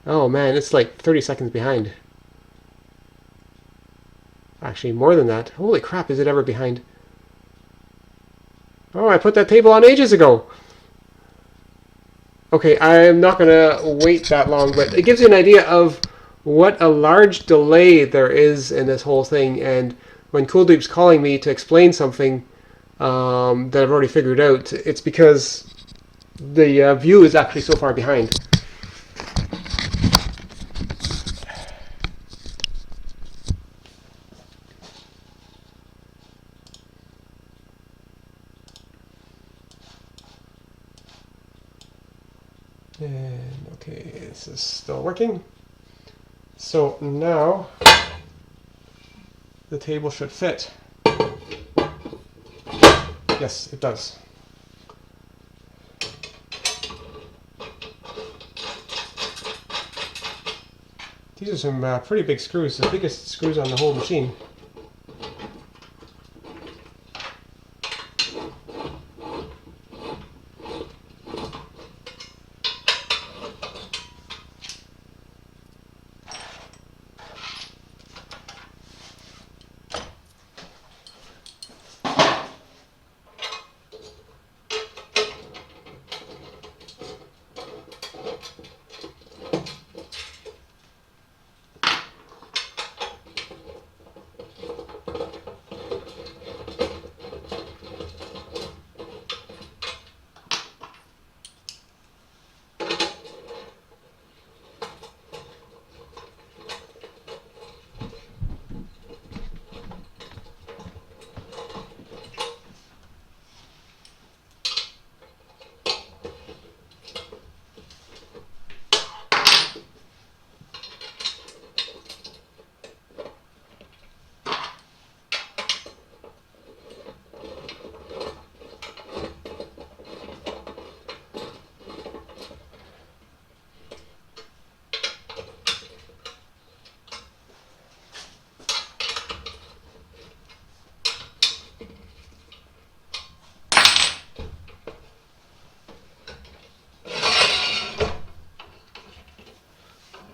Oh man, it's like 30 seconds behind. Actually, more than that. Holy crap, is it ever behind? Oh, I put that table on ages ago. Okay, I'm not going to wait that long, but it gives you an idea of what a large delay there is in this whole thing. And when Kuldeep's calling me to explain something that I've already figured out, it's because the view is actually so far behind. And okay, this is still working. So now the table should fit. Yes, it does. These are some pretty big screws, the biggest screws on the whole machine.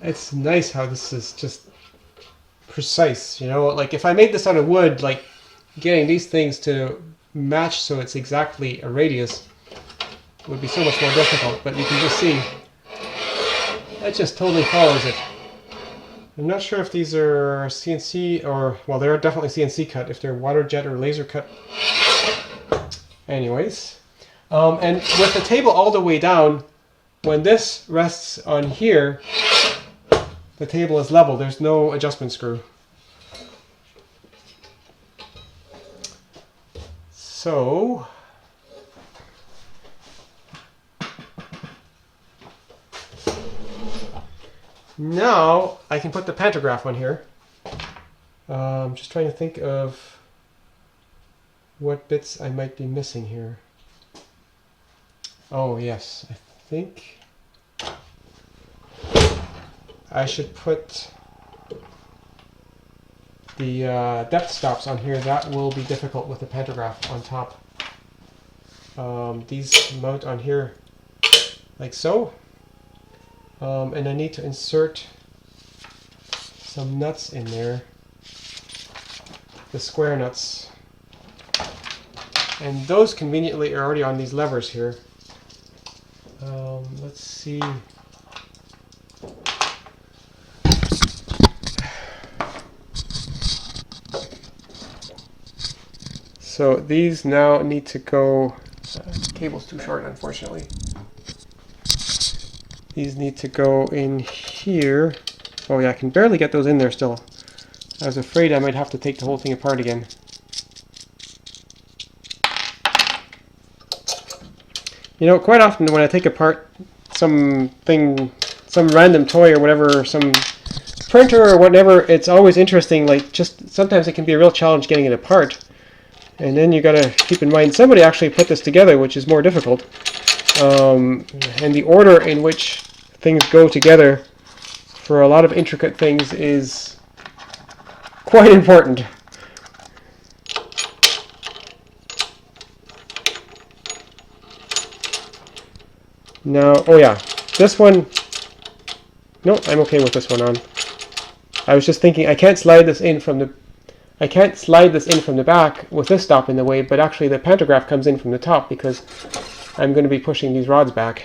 It's nice how this is just precise, like if I made this out of wood, like getting these things to match so it's exactly a radius would be so much more difficult, but you can just see it just totally follows it. I'm not sure if these are CNC or, well, they're definitely CNC cut, if they're water jet or laser cut. Anyways, And with the table all the way down, when this rests on here, the table is level. There's no adjustment screw. So now I can put the pantograph on here. Just trying to think of what bits I might be missing here. Oh yes, I think I should put the depth stops on here. That will be difficult with the pantograph on top. These mount on here like so. And I need to insert some nuts in there, the square nuts. And those conveniently are already on these levers here. Let's see. So these now need to go, the cable's too short unfortunately. These need to go in here. Oh yeah, I can barely get those in there still. I was afraid I might have to take the whole thing apart again. You know, quite often when I take apart something, some random toy or whatever, some printer or whatever, it's always interesting, like just sometimes it can be a real challenge getting it apart. And then you gotta keep in mind somebody actually put this together, which is more difficult. And the order in which things go together for a lot of intricate things is quite important. Now, oh yeah, this one, no, I'm okay with this one on. I was just thinking I can't slide this in from the back with this stop in the way, but actually the pantograph comes in from the top because I'm going to be pushing these rods back.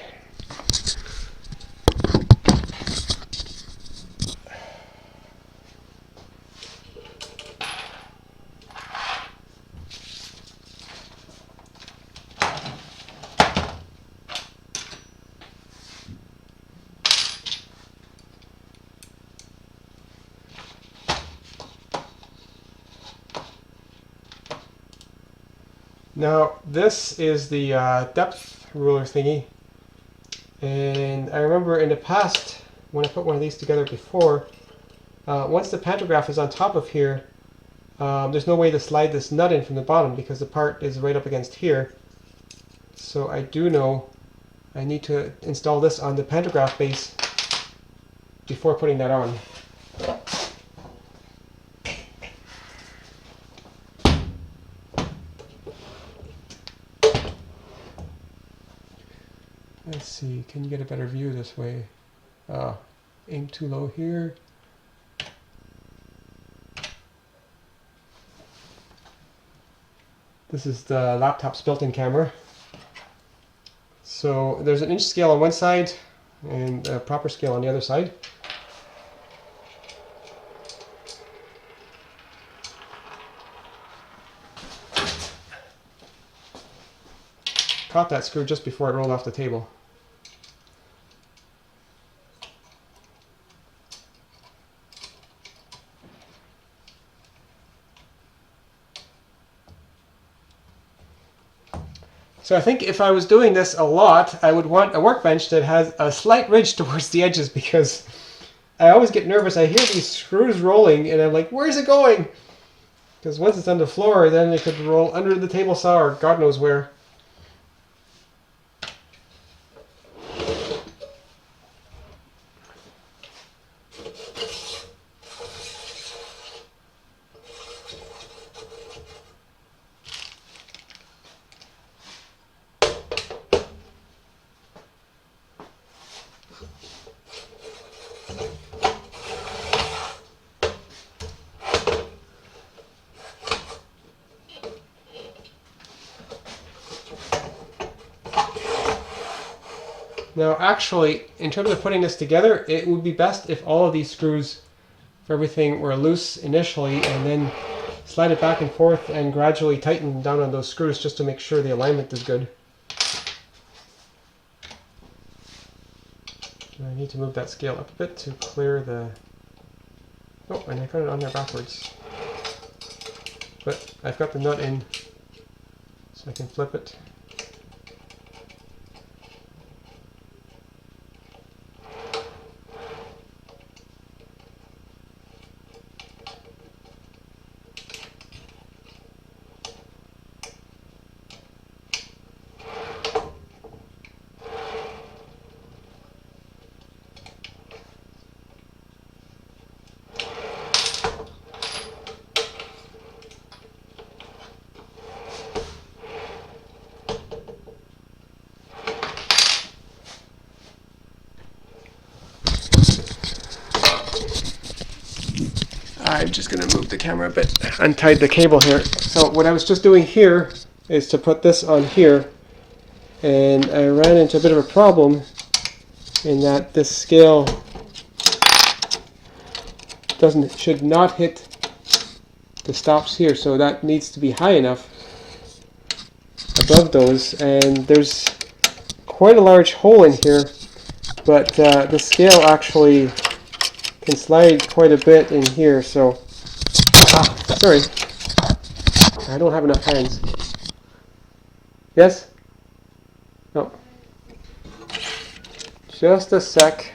Now this is the depth ruler thingy, and I remember in the past when I put one of these together before, once the pantograph is on top of here, there's no way to slide this nut in from the bottom because the part is right up against here. So I do know I need to install this on the pantograph base before putting that on. Let's see, can you get a better view this way? Aim too low here. This is the laptop's built-in camera. So there's an inch scale on one side and a proper scale on the other side. Caught that screw just before it rolled off the table. So I think if I was doing this a lot, I would want a workbench that has a slight ridge towards the edges because I always get nervous. I hear these screws rolling and I'm like, where's it going? Because once it's on the floor, then it could roll under the table saw or God knows where. Now actually, in terms of putting this together, it would be best if all of these screws for everything were loose initially and then slide it back and forth and gradually tighten down on those screws just to make sure the alignment is good. I need to move that scale up a bit to clear the... Oh, and I got it on there backwards. But I've got the nut in, so I can flip it. I'm just going to move the camera a bit, untied the cable here. So what I was just doing here is to put this on here, and I ran into a bit of a problem in that this scale should not hit the stops here, so that needs to be high enough above those, and there's quite a large hole in here, but the scale actually can slide quite a bit in here, so sorry, I don't have enough hands. Yes? No. Just a sec.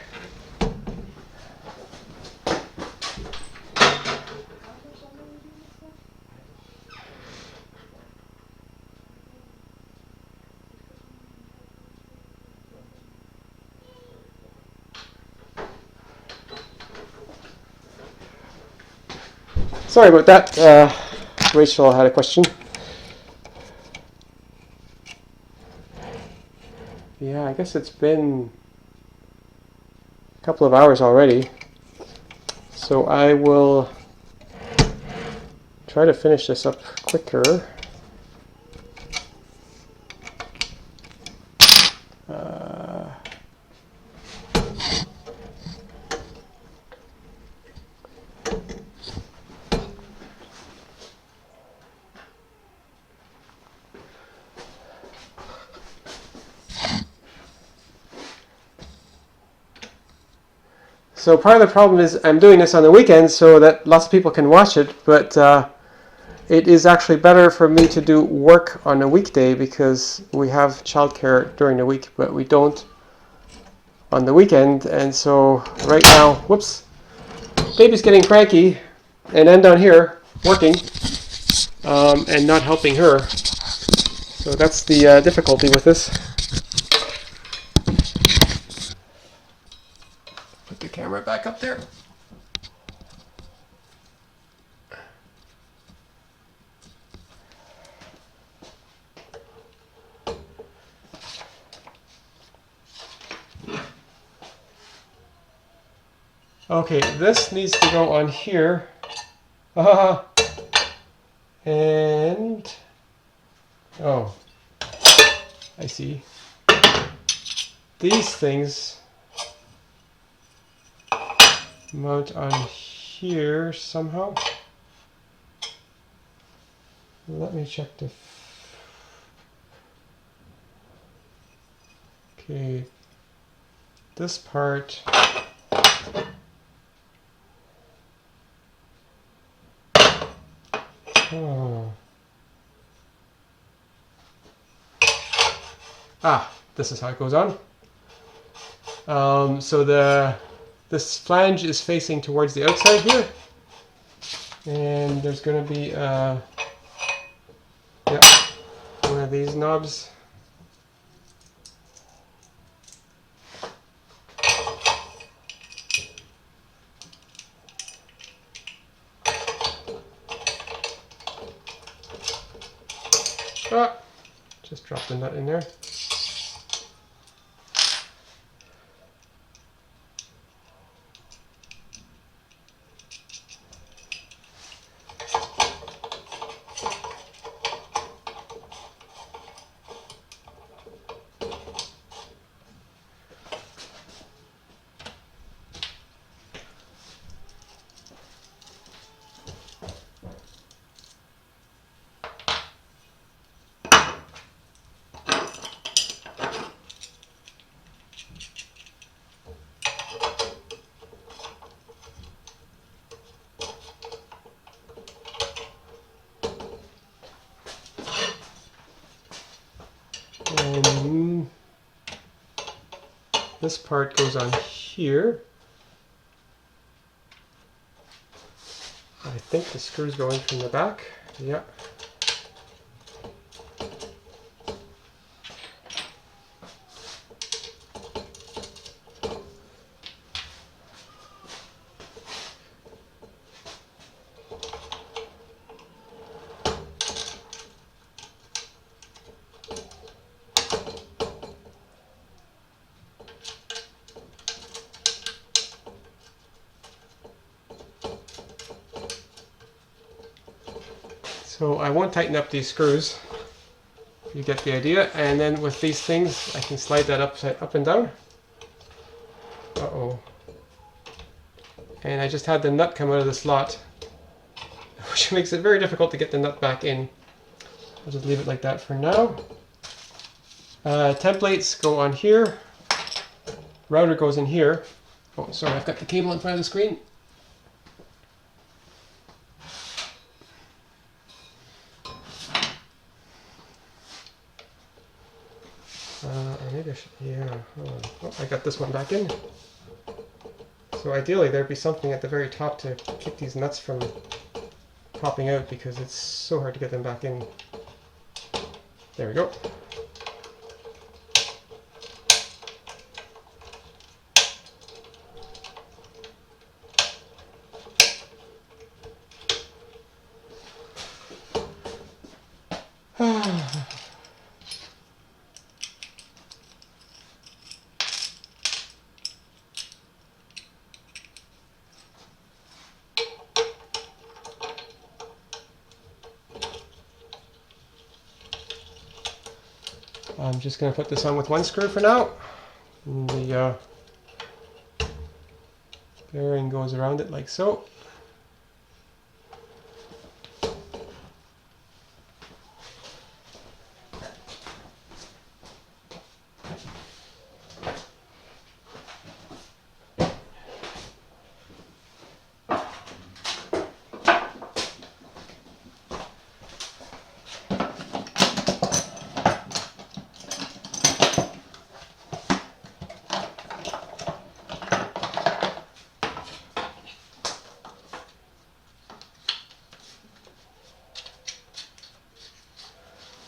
Sorry about that. Rachel had a question. Yeah, I guess it's been a couple of hours already. So I will try to finish this up quicker. So part of the problem is I'm doing this on the weekends so that lots of people can watch it, but it is actually better for me to do work on a weekday because we have childcare during the week, but we don't on the weekend. And so right now, whoops, baby's getting cranky, and I'm down here working and not helping her. So that's the difficulty with this. Put the camera back up there. Okay, this needs to go on here. And oh, I see. These things mount on here somehow. Let me check the... Okay, this part... Oh. This is how it goes on. So this flange is facing towards the outside here, and there's going to be one of these knobs. Just drop the nut in there. this part goes on here. I think the screw's going from the back. Yeah. So I won't tighten up these screws. You get the idea. And then with these things, I can slide that up and down. Uh-oh. And I just had the nut come out of the slot, which makes it very difficult to get the nut back in. I'll just leave it like that for now. Templates go on here. Router goes in here. Oh, sorry, I've got the cable in front of the screen. Maybe I should, yeah. Oh, I got this one back in. So ideally there'd be something at the very top to keep these nuts from popping out because it's so hard to get them back in. There we go. I'm just going to put this on with one screw for now. And the bearing goes around it like so.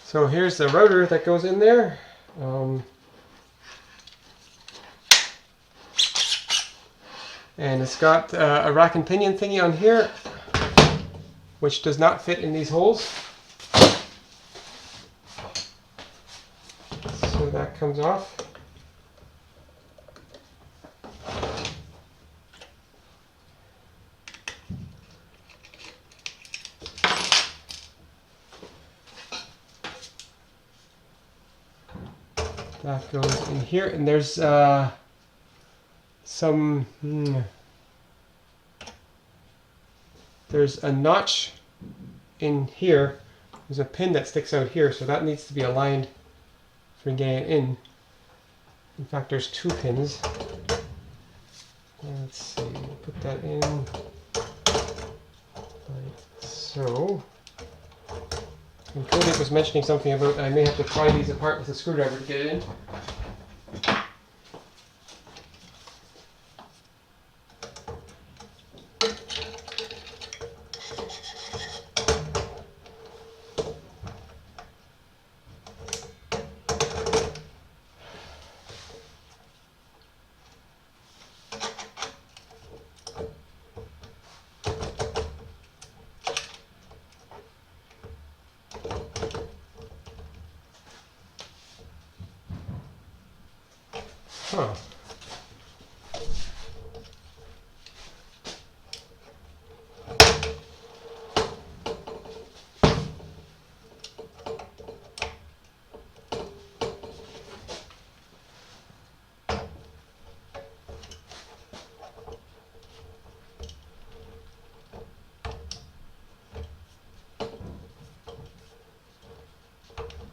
So here's the router that goes in there. And it's got a rack and pinion thingy on here, which does not fit in these holes. So that comes off. That goes in here, and there's there's a notch in here. There's a pin that sticks out here, so that needs to be aligned for getting it in. In fact, there's two pins. Let's see, put that in like so. And Kuldeep was mentioning something about I may have to pry these apart with a screwdriver to get it in. Huh.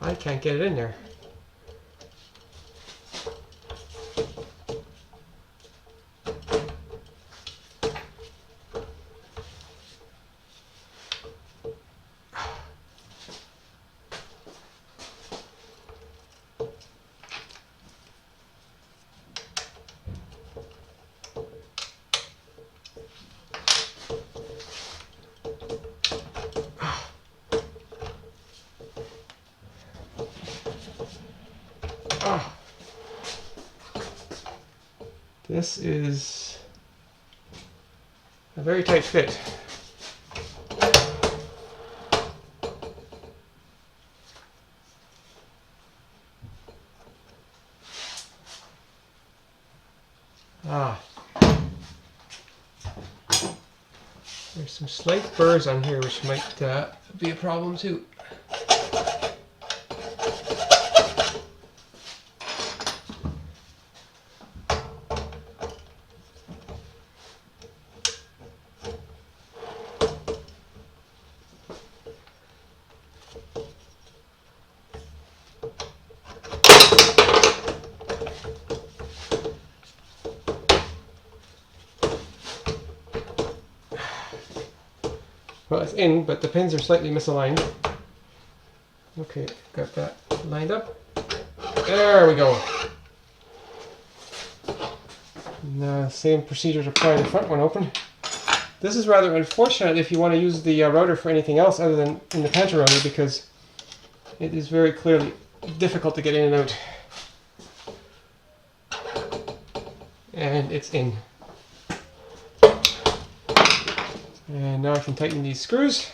I can't get it in there. Oh. This is a very tight fit. There's some slight burrs on here which might be a problem too. Well, it's in, but the pins are slightly misaligned. Okay, got that lined up. There we go. And the same procedure to pry the front one open. This is rather unfortunate if you want to use the router for anything else other than in the Pantorouter, because it is very clearly difficult to get in and out. And it's in. And now I can tighten these screws.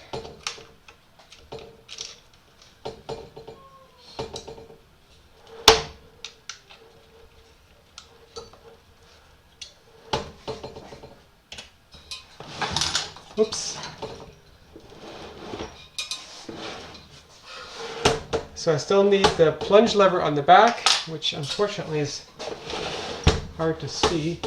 Oops. So I still need the plunge lever on the back, which unfortunately is hard to see.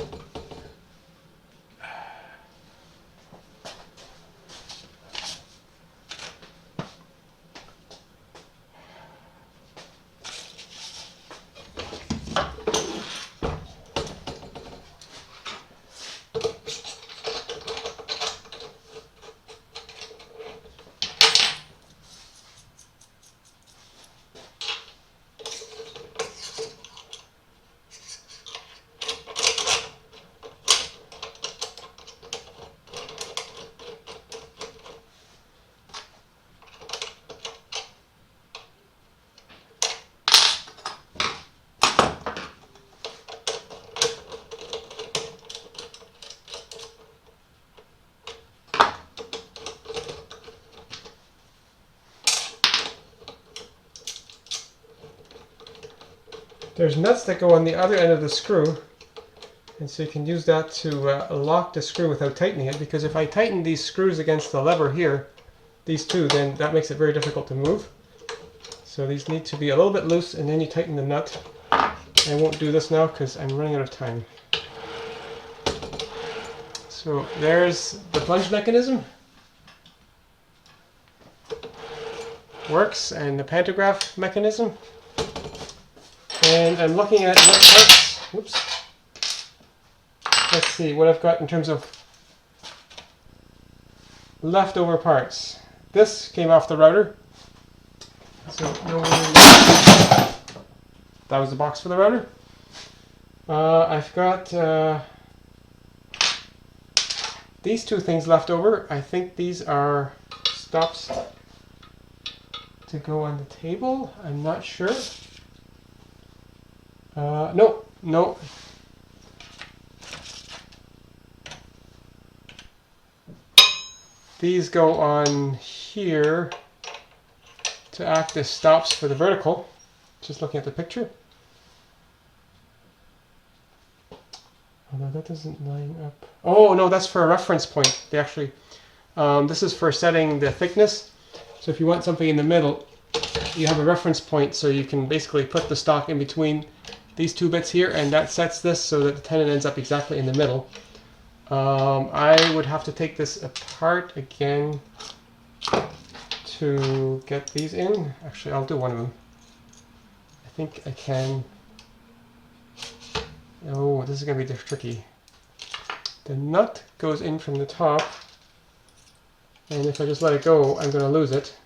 There's nuts that go on the other end of the screw, and so you can use that to lock the screw without tightening it, because if I tighten these screws against the lever here, these two, then that makes it very difficult to move. So these need to be a little bit loose, and then you tighten the nut. I won't do this now because I'm running out of time. So there's the plunge mechanism. Works, and the pantograph mechanism. And I'm looking at what parts, whoops, let's see what I've got in terms of leftover parts. This came off the router, so no worries. That was the box for the router. I've got these two things left over. I think these are stops to go on the table. I'm not sure. No. These go on here to act as stops for the vertical. Just looking at the picture. Oh no, that doesn't line up. Oh no, that's for a reference point. They actually, this is for setting the thickness. So if you want something in the middle, you have a reference point, so you can basically put the stock in between these two bits here, and that sets this so that the tenon ends up exactly in the middle. I would have to take this apart again to get these in. Actually, I'll do one of them. I think I can. Oh, this is going to be tricky. The nut goes in from the top, and if I just let it go, I'm going to lose it.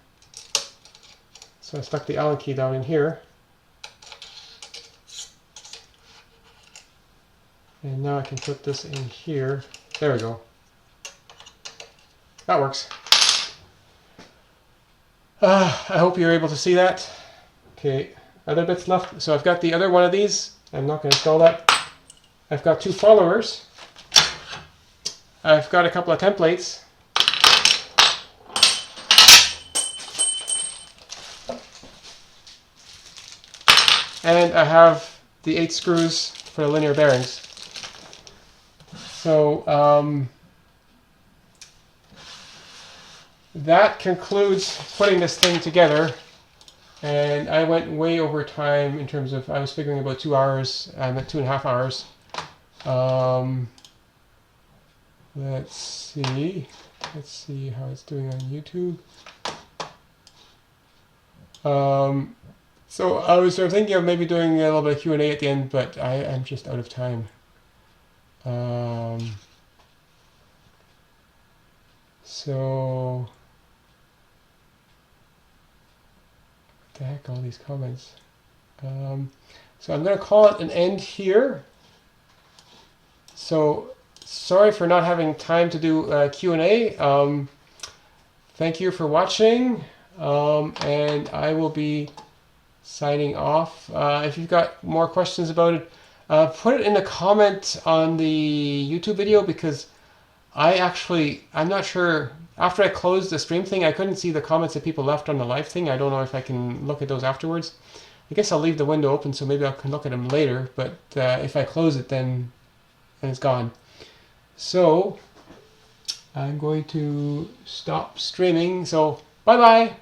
So I stuck the Allen key down in here. And now I can put this in here. There we go. That works. I hope you're able to see that. Okay, other bits left. So I've got the other one of these. I'm not going to install that. I've got 2 followers. I've got a couple of templates. And I have the 8 screws for the linear bearings. So that concludes putting this thing together. And I went way over time in terms of, I was figuring about 2 hours. I'm at 2.5 hours. Let's see how it's doing on YouTube. So I was sort of thinking of maybe doing a little bit of Q&A at the end, but I'm just out of time. So what the heck, all these comments. So I'm going to call it an end here. So sorry for not having time to do Q&A. Thank you for watching, and I will be signing off. If you've got more questions about it, put it in a comment on the YouTube video, because I'm not sure. After I closed the stream thing, I couldn't see the comments that people left on the live thing. I don't know if I can look at those afterwards. I guess I'll leave the window open so maybe I can look at them later, but if I close it, then it's gone. So I'm going to stop streaming. So bye bye.